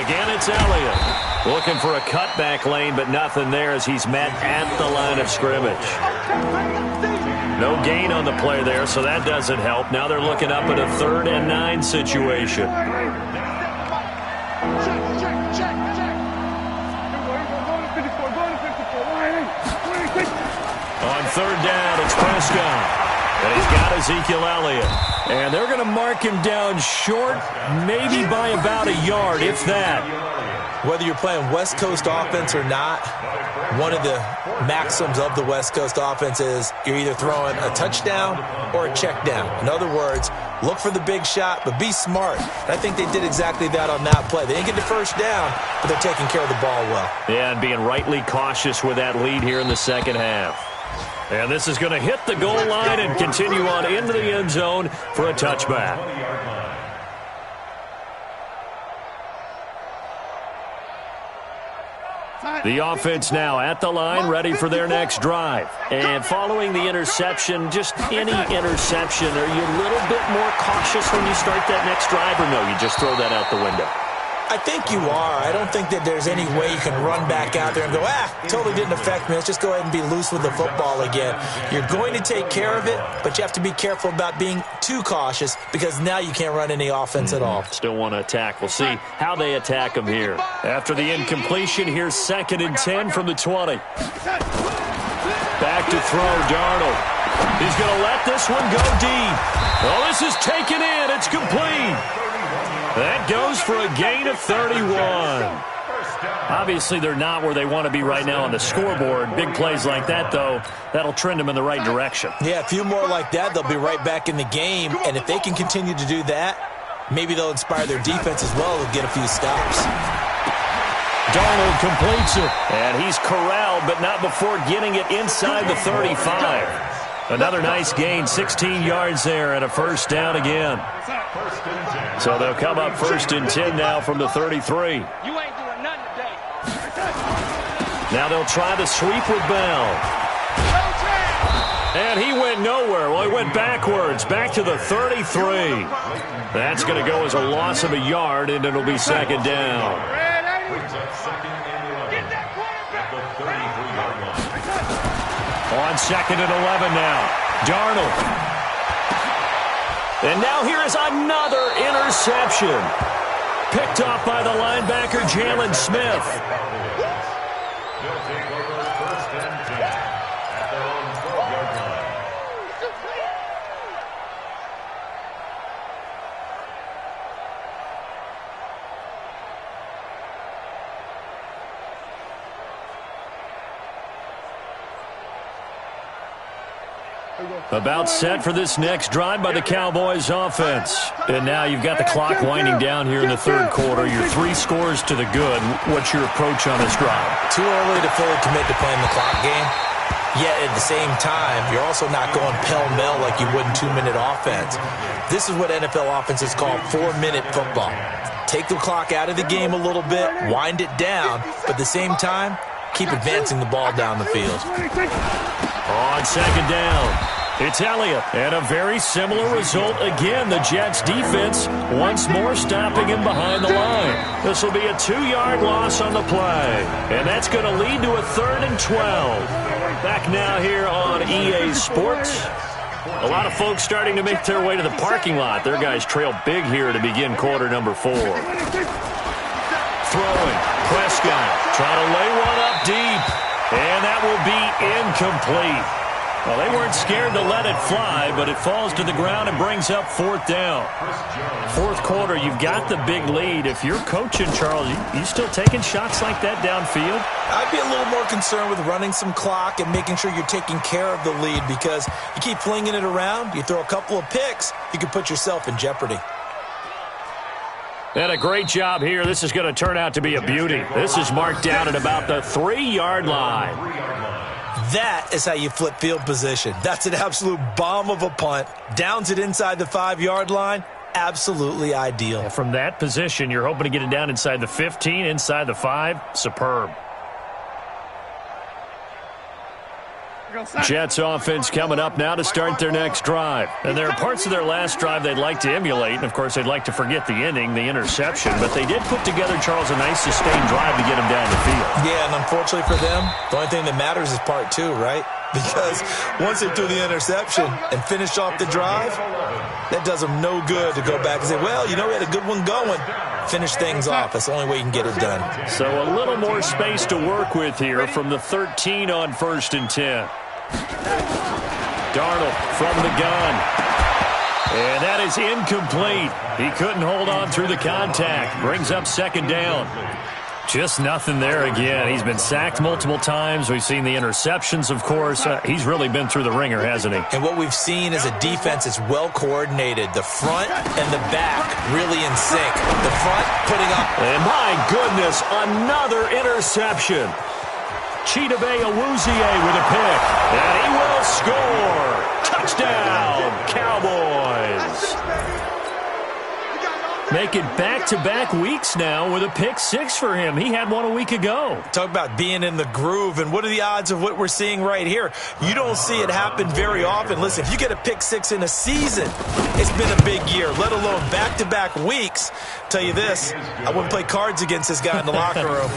Again, it's Elliott. Looking for a cutback lane, but nothing there as he's met at the line of scrimmage. No gain on the play there, so that doesn't help. Now they're looking up at a 3rd and 9 situation. On 3rd down, it's Prescott. And he's got Ezekiel Elliott. And they're going to mark him down short, maybe by about a yard, if that. Whether you're playing West Coast offense or not, one of the maxims of the West Coast offense is you're either throwing a touchdown or a check down. In other words, look for the big shot, but be smart. And I think they did exactly that on that play. They didn't get the first down, but they're taking care of the ball well. Yeah, and being rightly cautious with that lead here in the second half. And this is going to hit the goal line and continue on into the end zone for a touchback. The offense now at the line, ready for their next drive. And following the interception, just any interception, are you a little bit more cautious when you start that next drive, or no, you just throw that out the window? I think you are. I don't think that there's any way you can run back out there and go, totally didn't affect me. Let's just go ahead and be loose with the football again. You're going to take care of it, but you have to be careful about being too cautious because now you can't run any offense at all. Still want to attack. We'll see how they attack them here. After the incompletion, here's 2nd and 10 from the 20. Back to throw, Darnold. He's going to let this one go deep. Oh, this is taken in. It's complete. That goes for a gain of 31. Obviously, they're not where they want to be right now on the scoreboard. Big plays like that, though, that'll trend them in the right direction. Yeah, a few more like that, they'll be right back in the game. And if they can continue to do that, maybe they'll inspire their defense as well and get a few stops. Darnold completes it, and he's corralled, but not before getting it inside the 35. Another nice gain, 16 yards there, and a first down again. So they'll come up 1st and 10 now from the 33. You ain't doing nothing today. Now they'll try the sweep with Bell. And he went nowhere. Well, he went backwards, back to the 33. That's going to go as a loss of a yard, and it'll be 2nd down. On 2nd and 11 now. Darnold. And now here is another interception. Picked off by the linebacker, Jalen Smith. They'll take over 1st and 10 at their own 12-yard line. About set for this next drive by the Cowboys offense. And now you've got the clock winding down here in the 3rd quarter. You're 3 scores to the good. What's your approach on this drive? Too early to fully commit to playing the clock game. Yet at the same time, you're also not going pell-mell like you would in 2-minute offense. This is what NFL offenses call 4-minute football. Take the clock out of the game a little bit, wind it down, but at the same time, keep advancing the ball down the field. On 2nd down, it's Elliott. And a very similar result again. The Jets defense once more stopping him behind the line. This will be a 2-yard loss on the play. And that's going to lead to a 3rd and 12. Back now here on EA Sports. A lot of folks starting to make their way to the parking lot. Their guys trail big here to begin quarter number 4. Throwing. Prescott trying to lay one up deep. And that will be incomplete. Well, they weren't scared to let it fly, but it falls to the ground and brings up 4th down. 4th quarter, you've got the big lead. If you're coaching, Charles, you still taking shots like that downfield? I'd be a little more concerned with running some clock and making sure you're taking care of the lead because you keep flinging it around, you throw a couple of picks, you can put yourself in jeopardy. And a great job here. This is going to turn out to be a beauty. This is marked down at about the 3-yard line. That is how you flip field position. That's an absolute bomb of a punt. Downs it inside the 5-yard line. Absolutely ideal. From that position, you're hoping to get it down inside the 15, inside the 5. Superb. Jets offense coming up now to start their next drive. And there are parts of their last drive they'd like to emulate. And, of course, they'd like to forget the ending, the interception. But they did put together, Charles, a nice sustained drive to get them down the field. Yeah, and unfortunately for them, the only thing that matters is part 2, right? Because once they threw the interception and finished off the drive, that does them no good to go back and say, well, you know, we had a good one going. Finish things off. That's the only way you can get it done. So a little more space to work with here from the 13 on 1st and 10. Darnold from the gun. And that that is incomplete. He couldn't hold on through the contact. Brings up second down. Just nothing there again. He's been sacked multiple times. We've seen the interceptions, of course. He's really been through the ringer, hasn't he? And what we've seen is a defense that's well coordinated. The front and the back really in sync. The front putting up. And my goodness, another interception. Chidobe Awuzie with a pick. And he will score. Touchdown, Cowboys. Make it back-to-back weeks now with a pick six for him. He had one a week ago. Talk about being in the groove, and what are the odds of what we're seeing right here? You don't see it happen very often. Listen, if you get a pick six in a season, it's been a big year, let alone back-to-back weeks. Tell you this, I wouldn't play cards against this guy in the locker room.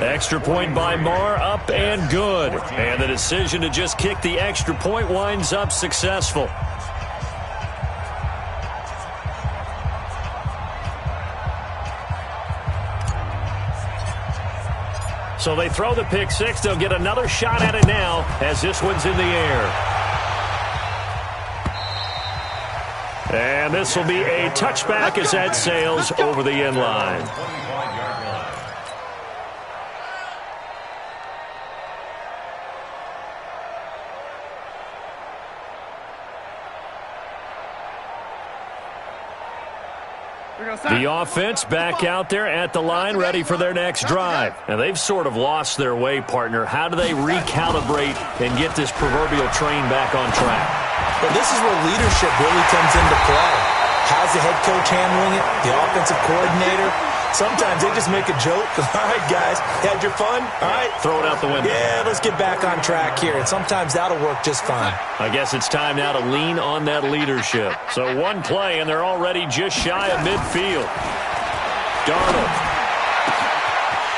Extra point by Marr, up and good. And the decision to just kick the extra point winds up successful. So they throw the pick six. They'll get another shot at it now as this one's in the air. And this will be a touchback as that sails over the end line. The offense back out there at the line, ready for their next drive. And they've sort of lost their way, partner. How do they recalibrate and get this proverbial train back on track? Well, this is where leadership really comes into play. How's the head coach handling it? The offensive coordinator? Sometimes they just make a joke. All right, guys, you had your fun? All right. Throw it out the window. Yeah, let's get back on track here. And sometimes that'll work just fine. I guess it's time now to lean on that leadership. So one play, and they're already just shy of midfield. Darnold.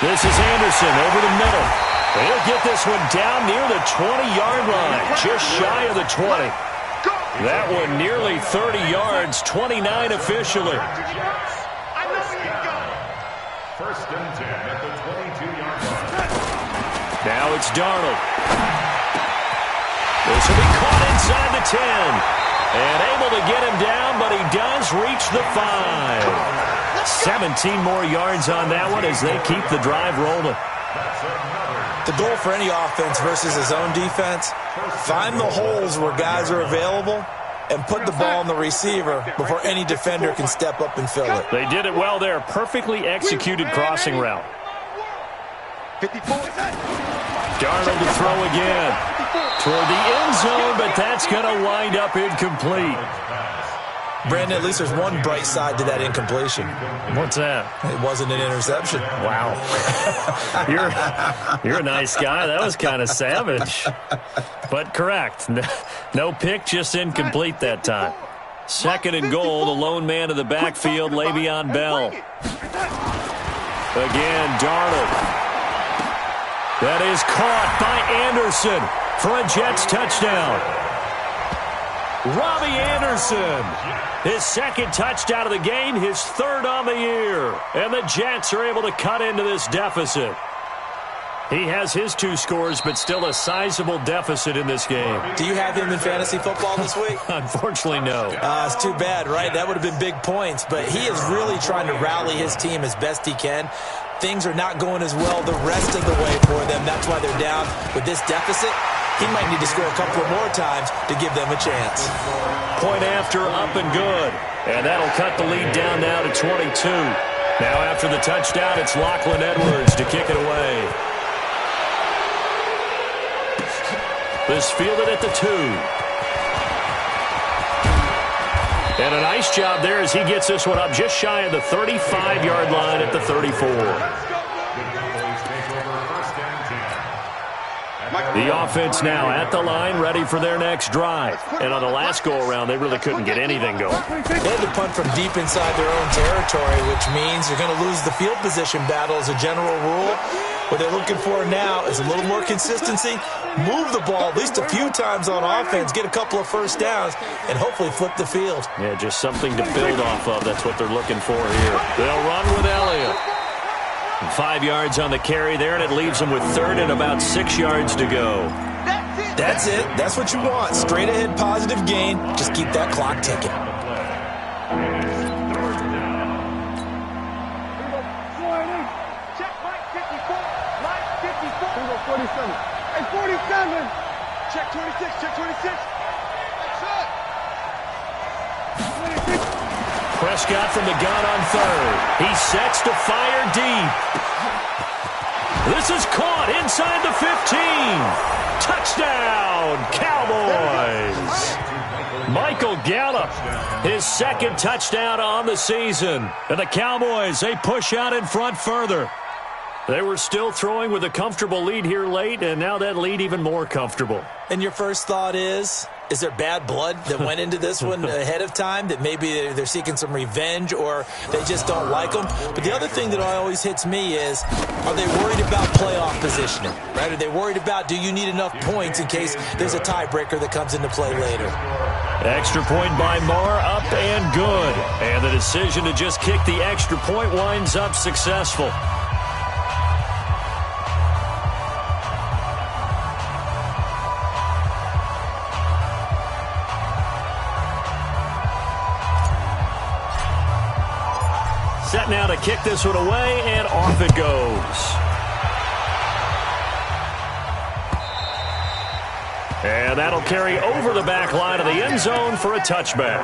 This is Anderson over the middle. He'll get this one down near the 20-yard line, just shy of the 20. That one nearly 30 yards, 29 officially. First and 10 at the 22-yard line. Now it's Darnold. This will be caught inside the 10. And able to get him down, but he does reach the 5. 17 more yards on that one as they keep the drive rolling. The goal for any offense versus his own defense, find the holes where guys are available and put the ball on the receiver before any defender can step up and fill it. They did it well there. Perfectly executed crossing route. 54. Darnold to throw again. Toward the end zone, but that's going to wind up incomplete. Brandon, at least there's one bright side to that incompletion. What's that? It wasn't an interception. Wow. You're a nice guy. That was kind of savage. But correct. No pick, just incomplete that time. Second and goal, the lone man of the backfield, Le'Veon Bell. Again, Darnold. That is caught by Anderson for a Jets touchdown. Robbie Anderson, his second touchdown of the game, his third on the year. And the Jets are able to cut into this deficit. He has his 2 scores, but still a sizable deficit in this game. Do you have him in fantasy football this week? Unfortunately, no. It's too bad, right? That would have been big points. But he is really trying to rally his team as best he can. Things are not going as well the rest of the way for them. That's why they're down with this deficit. He might need to score a couple of more times to give them a chance. Point after, up and good. And that'll cut the lead down now to 22. Now after the touchdown, it's Lachlan Edwards to kick it away. This fielded at the 2. And a nice job there as he gets this one up just shy of the 35-yard line at the 34. The offense now at the line, ready for their next drive. And on the last go-around, they really couldn't get anything going. They had to punt from deep inside their own territory, which means you're going to lose the field position battle as a general rule. What they're looking for now is a little more consistency, move the ball at least a few times on offense, get a couple of first downs, and hopefully flip the field. Yeah, just something to build off of. That's what they're looking for here. They'll run with Elliott. 5 yards on the carry there, and it leaves them with third and about 6 yards to go. That's it. That's what you want. Straight ahead positive gain. Just keep that clock ticking. Check Mike 54. Mike 54. 47. Hey, 47. Check 26. Check 26. Prescott from the gun on third. He sets to fire deep. This is caught inside the 15. Touchdown, Cowboys. Michael Gallup, his second touchdown on the season. And the Cowboys, they push out in front further. They were still throwing with a comfortable lead here late, and now that lead even more comfortable. And your first thought is there bad blood that went into this one ahead of time, that maybe they're seeking some revenge or they just don't like them? But the other thing that always hits me is, are they worried about playoff positioning? Right? Are they worried about, do you need enough points in case there's a tiebreaker that comes into play later? Extra point by Marr, up and good. And the decision to just kick the extra point winds up successful. Set now to kick this one away, and off it goes. And that'll carry over the back line of the end zone for a touchback.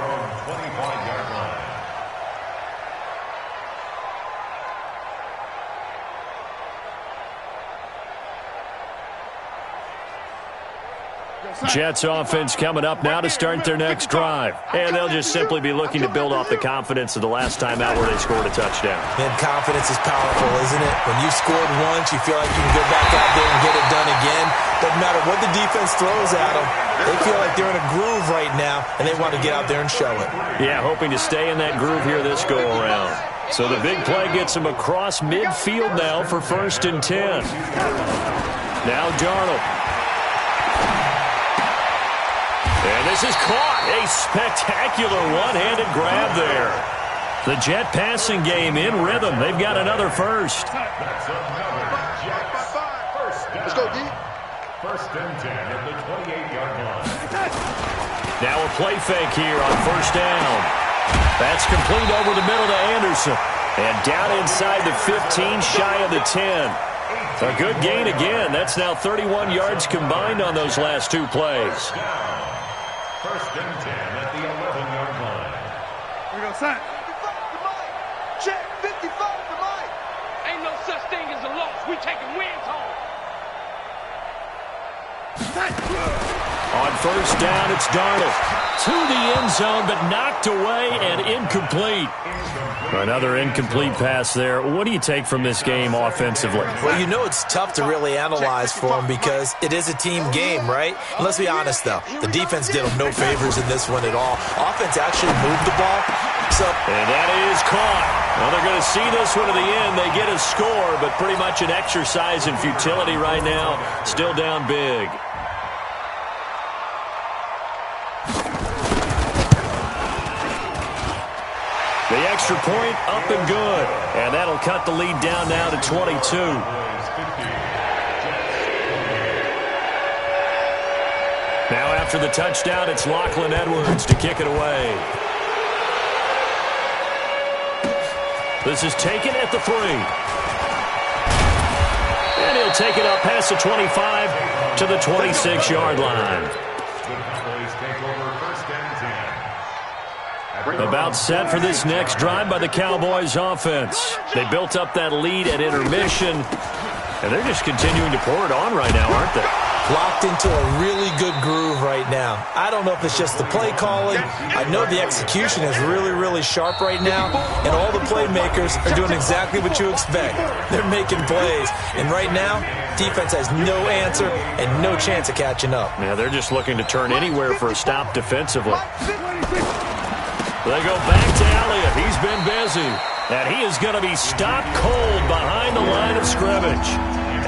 Jets offense coming up now to start their next drive. And they'll just simply be looking to build off the confidence of the last time out where they scored a touchdown. And confidence is powerful, isn't it? When you scored once, you feel like you can go back out there and get it done again. Doesn't matter what the defense throws at them. They feel like they're in a groove right now, and they want to get out there and show it. Yeah, hoping to stay in that groove here this go-around. So the big play gets them across midfield now for 1st and 10. Now Darnold. And this is caught. A spectacular one-handed grab there. The Jet passing game in rhythm. They've got another first. Let's go, D. 1st and 10 at the 28-yard line. Now a play fake here on 1st down. That's complete over the middle to Anderson. And down inside the 15, shy of the 10. A good gain again. That's now 31 yards combined on those last two plays. 1st and 10 at the 11-yard line. Here we go, son. 55 to Mike. Check 55 to Mike. Ain't no such thing as a loss. We taking wins home. On 1st down, it's Darnold. To the end zone, but knocked away and incomplete. Another incomplete pass there. What do you take from this game offensively? Well, you know it's tough to really analyze for them because it is a team game, right? And let's be honest, though. The defense did them no favors in this one at all. Offense actually moved the ball. And that is caught. Well, they're going to see this one to the end. They get a score, but pretty much an exercise in futility right now. Still down big. The extra point up and good. And that'll cut the lead down now to 22. Now after the touchdown, it's Lachlan Edwards to kick it away. This is taken at the 3. And he'll take it up past the 25 to the 26-yard line. About set for this next drive by the Cowboys offense. They built up that lead at intermission, and they're just continuing to pour it on right now, aren't they? Locked into a really good groove right now. I don't know if it's just the play calling. I know the execution is really, really sharp right now, and all the playmakers are doing exactly what you expect. They're making plays, and right now, defense has no answer and no chance of catching up. Yeah, they're just looking to turn anywhere for a stop defensively. They go back to Elliott. He's been busy. And he is going to be stopped cold behind the line of scrimmage.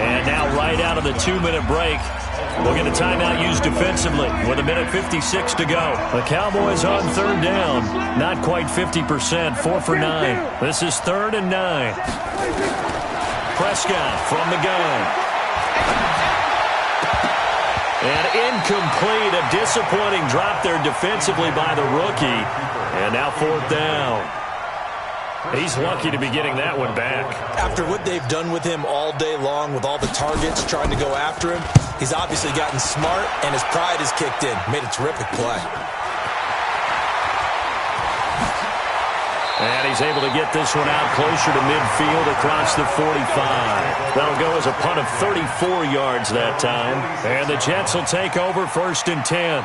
And now right out of the 2-minute break, we'll get a timeout used defensively with 1:56 to go. The Cowboys on 3rd down. Not quite 50%, 4 for 9. This is 3rd and 9. Prescott from the gun. And incomplete. A disappointing drop there defensively by the rookie. And And now 4th down. He's lucky to be getting that one back. After what they've done with him all day long, with all the targets trying to go after him, he's obviously gotten smart, and his pride has kicked in. Made a terrific play. And he's able to get this one out closer to midfield across the 45. That'll go as a punt of 34 yards that time. And the Jets will take over 1st and 10.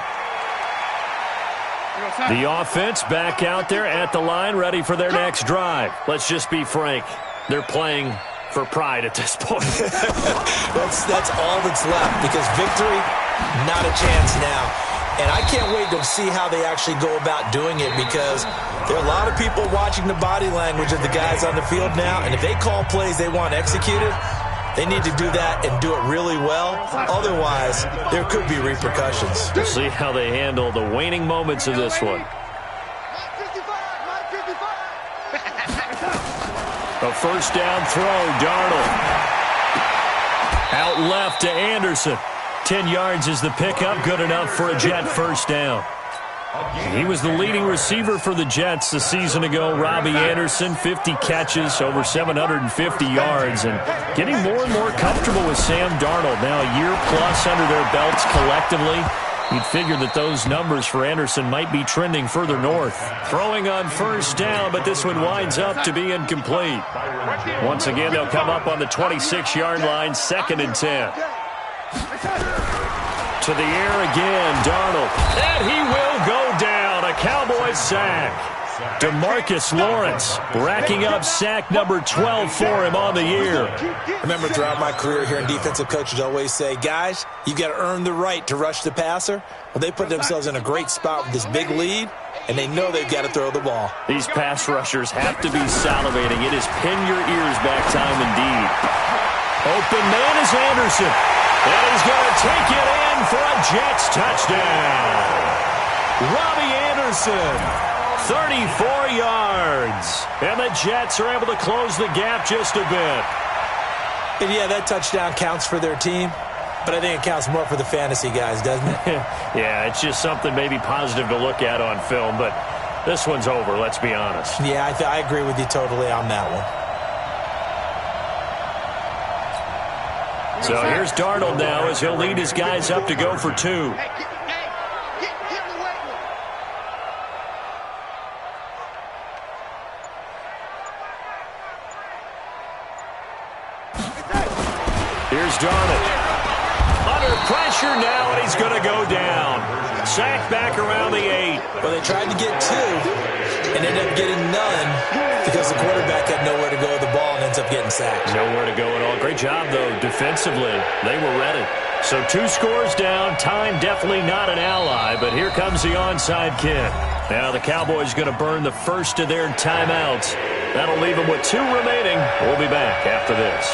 The offense back out there at the line, ready for their next drive. Let's just be frank. They're playing for pride at this point. That's all that's left, because victory, not a chance now. And I can't wait to see how they actually go about doing it, because there are a lot of people watching the body language of the guys on the field now, and if they call plays they want executed, they need to do that and do it really well. Otherwise, there could be repercussions. We'll see how they handle the waning moments of this one. A 1st down throw, Darnold. Out left to Anderson. 10 yards is the pickup, good enough for a Jet 1st down. He was the leading receiver for the Jets a season ago. Robbie Anderson, 50 catches, over 750 yards, and getting more and more comfortable with Sam Darnold. Now a year plus under their belts collectively. You'd figure that those numbers for Anderson might be trending further north. Throwing on 1st down, but this one winds up to be incomplete. Once again, they'll come up on the 26-yard line, 2nd and 10. To the air again, Darnold. And he will go down. A Cowboys sack. DeMarcus Lawrence racking up sack number 12 for him on the year. I remember throughout my career here in defensive coaches always say, guys, you've got to earn the right to rush the passer. Well, they put themselves in a great spot with this big lead, and they know they've got to throw the ball. These pass rushers have to be salivating. It is pin your ears back time indeed. Open man is Anderson. And he's going to take it in for a Jets touchdown. Robbie Anderson, 34 yards. And the Jets are able to close the gap just a bit. And yeah, that touchdown counts for their team, but I think it counts more for the fantasy guys, doesn't it? Yeah, it's just something maybe positive to look at on film, but this one's over, let's be honest. Yeah, I agree with you totally on that one. So here's Darnold now as he'll lead his guys up to go for 2. Here's Darnold. Under pressure now, and he's going to go down. Sacked back around the 8. Well, they tried to get 2 and ended up getting none because the quarterback had nowhere to go with the ball and ends up getting sacked. Nowhere to go at all. Great job, though, defensively. They were ready. So 2 scores down. Time definitely not an ally, but here comes the onside kick. Now the Cowboys going to burn the first of their timeouts. That'll leave them with 2 remaining. We'll be back after this.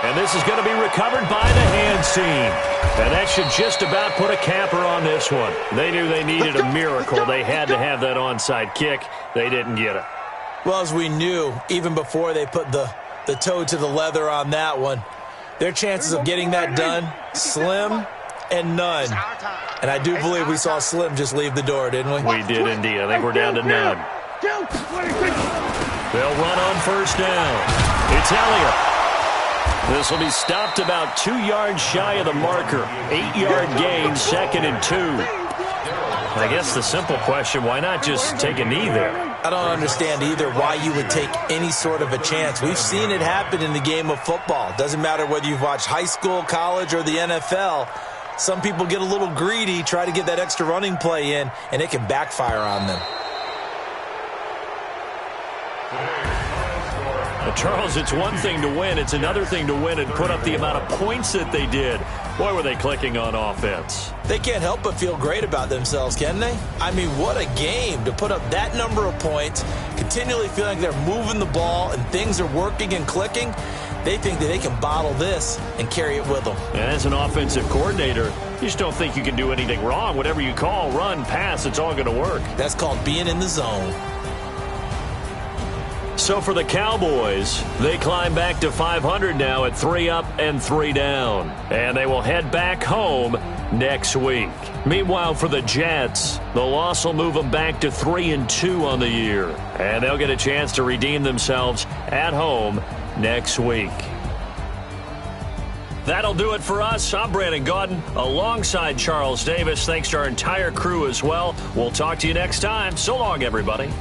And this is going to be recovered by the hands team. And that should just about put a capper on this one. They knew they needed a miracle. They had to have that onside kick. They didn't get it. Well, as we knew, even before they put the toe to the leather on that one, their chances of getting that done, slim and none. And I do believe we saw Slim just leave the door, didn't we? We did indeed. I think we're down to none. They'll run on 1st down. It's Elliott. This will be stopped about 2 yards shy of the marker. 8-yard gain, 2nd and 2. I guess the simple question, why not just take a knee there? I don't understand either why you would take any sort of a chance. We've seen it happen in the game of football. Doesn't matter whether you've watched high school, college, or the NFL. Some people get a little greedy, try to get that extra running play in, and it can backfire on them. Well, Charles, it's one thing to win. It's another thing to win and put up the amount of points that they did. Boy, were they clicking on offense. They can't help but feel great about themselves, can they? I mean, what a game to put up that number of points, continually feeling like they're moving the ball and things are working and clicking. They think that they can bottle this and carry it with them. And as an offensive coordinator, you just don't think you can do anything wrong. Whatever you call, run, pass, it's all going to work. That's called being in the zone. So for the Cowboys, they climb back to 500 now at 3 up and 3 down. And they will head back home next week. Meanwhile, for the Jets, the loss will move them back to 3-2 on the year. And they'll get a chance to redeem themselves at home next week. That'll do it for us. I'm Brandon Gaudin alongside Charles Davis. Thanks to our entire crew as well. We'll talk to you next time. So long, everybody.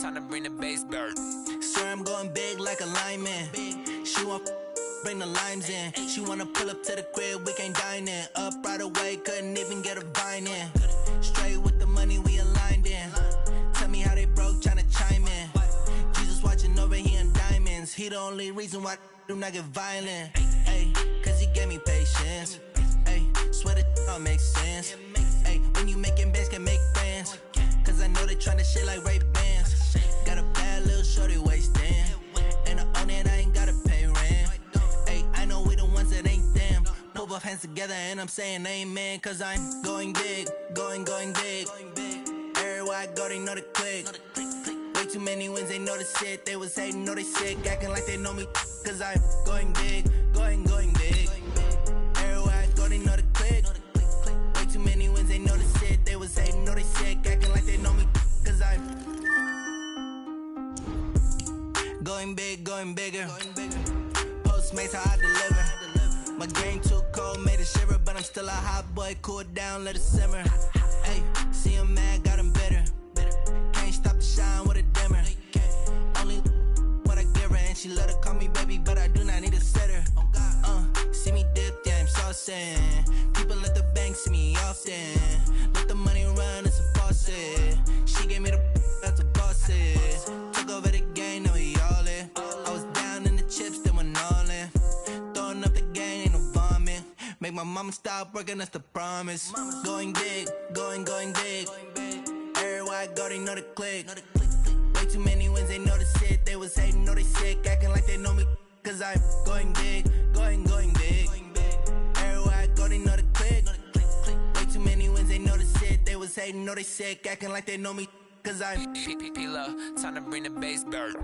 Time to bring the bass bird. Sir, I'm going big like a lineman. She want bring the limes in. She wanna pull up to the crib, we can't dine in. Up right away, couldn't even get a vine in. Straight with the money we aligned in. Tell me how they broke, tryna chime in. Jesus watching over here in diamonds. He the only reason why I do not get violent. Ay, cause he gave me patience. Ay, swear that all makes sense. Ay, when you making bands, can make friends. Cause I know they tryna shit like Ray-Bans. Got a bad little shorty wasting. And I own it, I ain't gotta pay rent. Ay, I know we the ones that ain't them. Put both hands together and I'm saying amen. Cause I'm going big, going big. Everywhere I go, they know the click. Way too many wins, they know the shit. They was hating, know they sick, acting like they know me. Cause I'm going big, going big. Everywhere I go, they know the click. Way too many wins, they know the shit. They was hating, know they sick, acting like they know me. Cause I'm going big, going bigger. Postmates, how I deliver. My game too cold, made it shiver. But I'm still a hot boy, cool it down, let it simmer. Hey, see him mad, got him bitter. Can't stop the shine with a dimmer. Only what I give her, and she let her call me baby, but I do not need a sitter. See me dip, yeah, I'm saucing. People at the bank see me often. Let the money run, it's a faucet. She gave me the that's a boss it. Took over the game, now we all in. I was down in the chips, then went all in. Throwing up the game, ain't no vomit. Make my mama stop working, that's the promise. Going big, going big. Everywhere I go, they know the click. Way too many wins, they know the shit. They was hating, know they sick, acting like they know me. Cause I'm going big, going big. Everywhere I go, they know the click. Way too many wins, they know the shit. They was hating, know they sick, acting like they know me. Cause I'm P-P-P-Love, time to bring the bass bird.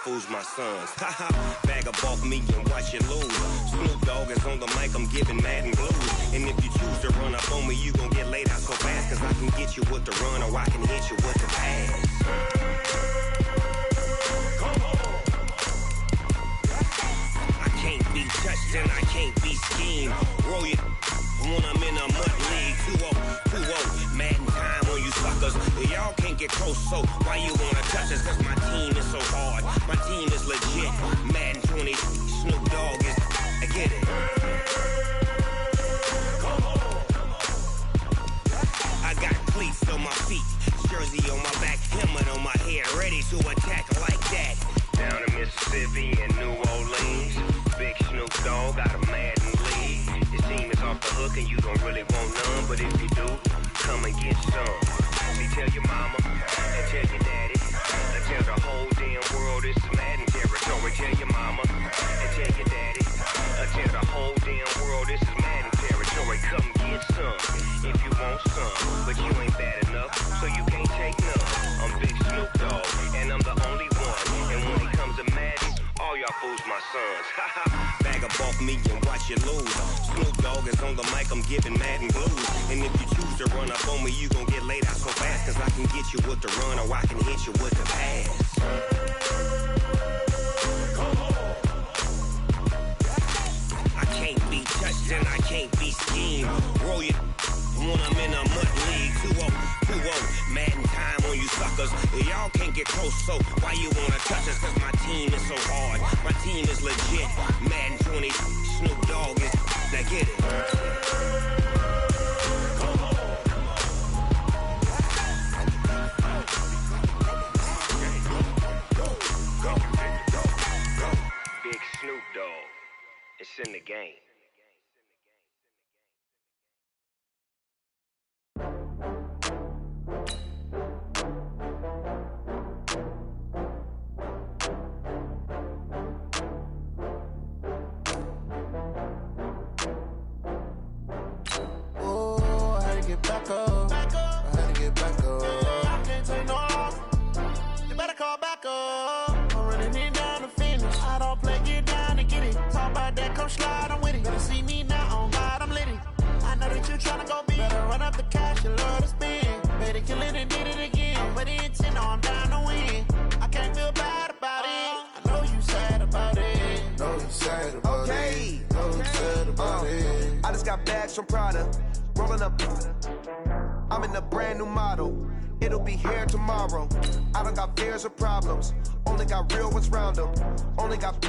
Fools my sons. Haha, bag up off me and watch you lose. Snoop Dogg is on the mic, I'm giving Madden blues. And if you choose to run up on me, you gon' get laid out so fast. Cause I can get you with the run or I can hit you with the pass. I can't be touched and I can't be schemed. Roll you when I'm in a mud league. 2-0, Madden time on you suckers. Y'all can't get close, so why you wanna touch us? Cause my team is so hard. My team is legit. Madden 20, Snoop Dogg is. I get it. I got cleats on my feet, jersey on my back, helmet on my head, ready to attack like that. Down in Mississippi and New Orleans, big Snoop Dogg got a Madden league. His team is off the hook and you don't really want none, but if you do, come and get some. See, tell your mama and tell your daddy, and tell the whole damn world it's Madden territory. Tell your mama and tell your daddy, and tell the whole damn world this is Madden territory. Come get some if you want some, but you ain't bad enough, so you can't take none. I'm Big Snoop Dogg, and I'm the only one. And when it comes to Madden, all y'all fools my sons. Bag up off me and watch you lose. Snoop Dogg is on the mic, I'm giving Madden blues. And if you choose to run up on me, you gon' get laid out so fast. Cause I can get you with the run or I can hit you with the pass. I can't be touched and I can't be schemed. Roll you when I'm in a mud league. 2-0, Madden time on you suckers. Y'all can't get close, so why you wanna touch us? Cause my team is so hard. My team is legit. Madden 20, Snoop Dogg is. Now get it. Big Snoop Dogg. It's in the game. back up. I had to get back up. I can't take no loss. You better call back up. I'm running it down to finish. I don't play, get down and get it. Talk about that, come slide, I'm with it. Better see me now, on God, I'm litty. I know that you tryna go big. Better run up the cash, you love to spend. Better kill it and did it again. I'm with the intent, I'm down to win. I can't feel bad about it. I know you sad about it. Know you sad about it. Know you sad about it. I just got bags from Prada. Rolling up. I'm in a brand new model. It'll be here tomorrow. I don't got fears or problems. Only got real ones round them. Only got.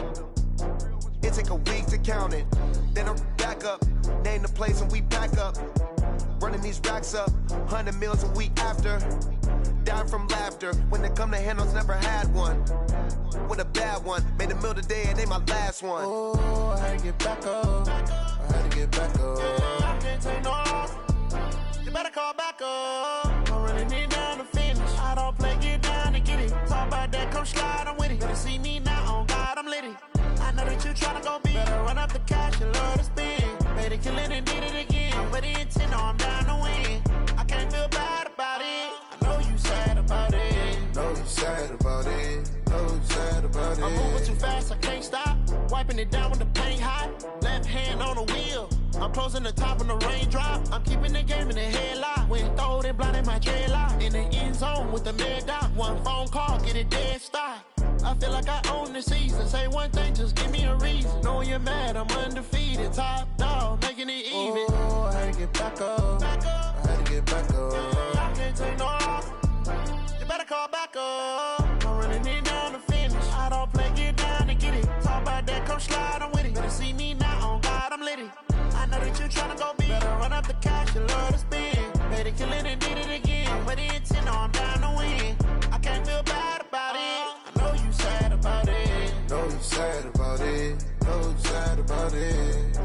It take a week to count it. Then I'm back up. Name the place and we back up. Running these racks up. 100 meals a week after. Dying from laughter. When it come to handles, never had one. With a bad one. Made a meal today and they my last one. Oh, I had to get back up. I had to get back up. I can't take no loss. You better call back up. I'm running it down to finish. I don't play, get down and get it. Talk about that, come slide, I'm with it. Better see me now, on God, I'm litty. I know that you tryna go big. Better run up the cash, you love to spend. Better kill it and did it again. I'm with the intent, I'm down to win. I can't feel bad about it. I know you sad about it. Know you sad about it. Know you sad about it. I'm moving too fast, I can't stop. Wiping it down with the paint hot. Left hand on the wheel. I'm closing the top of the raindrop. I'm keeping the game in the headlock. When throwed and blinded my dreadlock. In the end zone with the mad dot. One phone call, get it dead stop. I feel like I own the season. Say one thing, just give me a reason. Knowing you're mad, I'm undefeated. Top dog, making it even. Oh, I had to get back up. I had to get back up. I can't take no loss. You better call back up. I'm running it down to finish. I don't play, get down and get it. Talk about that, come slide, I'm with it. Better see me now, on God, I'm litty. I know that you tryna go big. Better run up the cash, you love to spend. Better kill it and did it again. I'm with the intent, I'm down to win. I can't feel bad about it. I know you sad about it. Know you sad about it. Know you sad about it.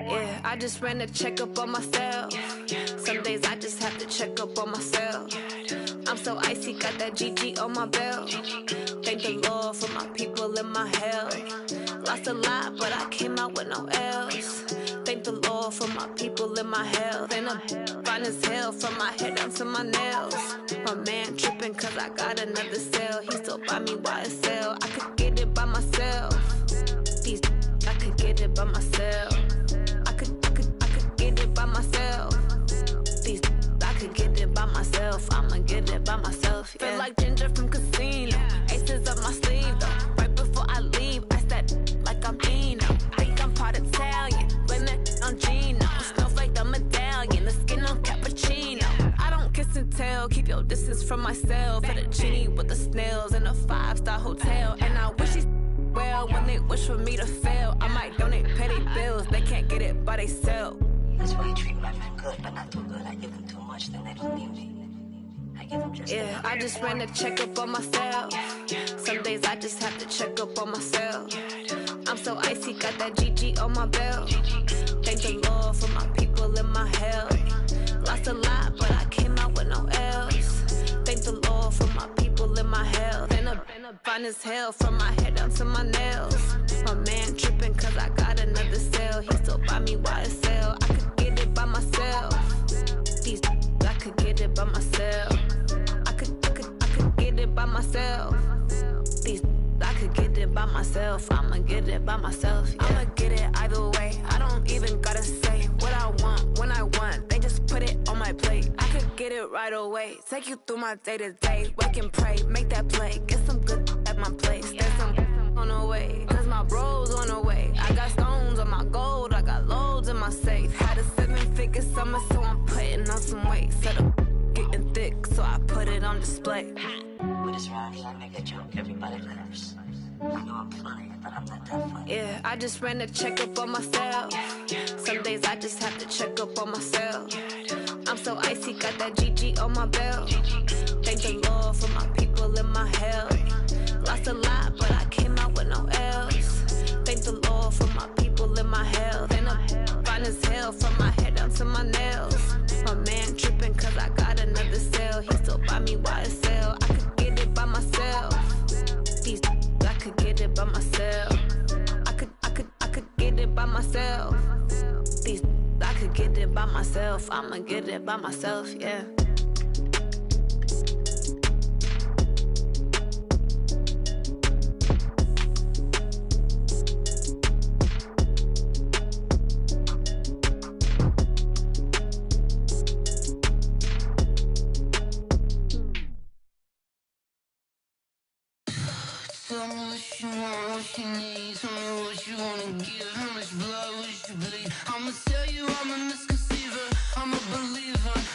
Yeah, I just ran a checkup on myself. Some days I just have to check up on myself. I'm so icy, got that GG on my belt. Thank the Lord for my people in my health. Lost a lot, but I came out with no L's. Thank the Lord for my people in my health. And I'm fine as hell from my head down to my nails. My man tripping cause I got another cell. He still buy me YSL. I could get it by myself. These I could get it by myself. I could get it by myself. These I could get it by myself. I'ma get it by myself. Yeah. Feel like Ginger from Casino. Aces up my sleeve though. Right before I leave, I said like I'm Dino. Think I'm part Italian. Blame that on Gino. Smells like the medallion. The skin on cappuccino. I don't kiss and tell. Keep your distance from myself. At a genie with the snails in a 5-star hotel. And I wish he's well when they wish for me to fail. I might donate petty bills. They can't get it by themselves. That's why you treat my friend good, but not too good. I give them too much, then they don't need me. I give them just yeah, I just ran a checkup on myself. Some days I just have to check up on myself. I'm so icy, got that GG on my belt. Thank the Lord for my people in my health. Lost a lot, but I came out with no L's. Thank the Lord for my people in my health. And I'm fine as hell from my head down to my nails. My man tripping cause I got another cell. He still buy me YSL. I could get it by myself. These I could get it by myself. I could get it by myself. These I could get it by myself. I'ma get it by myself. Yeah. I'ma get it either way. I don't even gotta say what I want when I want. They just put it on my plate. I could get it right away. Take you through my day to day. Wake and pray, make that play. Get some good at my place. There's some on the way. Cause my bro's on the way. I got stones on my gold. I got loads in my safe. Had a 7-figure summer, so I'm putting on some weight. Set up getting thick, so I put it on display. With this round here, I make a joke, everybody laughs. I know I'm funny, but I'm not that funny. Yeah, I just ran a checkup on myself. Some days I just have to check up on myself. I'm so icy, got that GG on my belt. Thank the Lord for my people in my health. Lost a lot, but I came out with no L's. Thank the Lord for my people in my health. And I'm fine as hell from my head down to my nails. My man tripping cause I got another cell. He still buy me YSL. I could get it by myself. These I could get it by myself. I could get it by myself. These I could get it by myself. I'ma get it by myself, yeah. Tell me what you want, what you need. Tell me what you wanna give. How much blood would you bleed? I'ma tell you I'm a misconceiver. I'm a believer.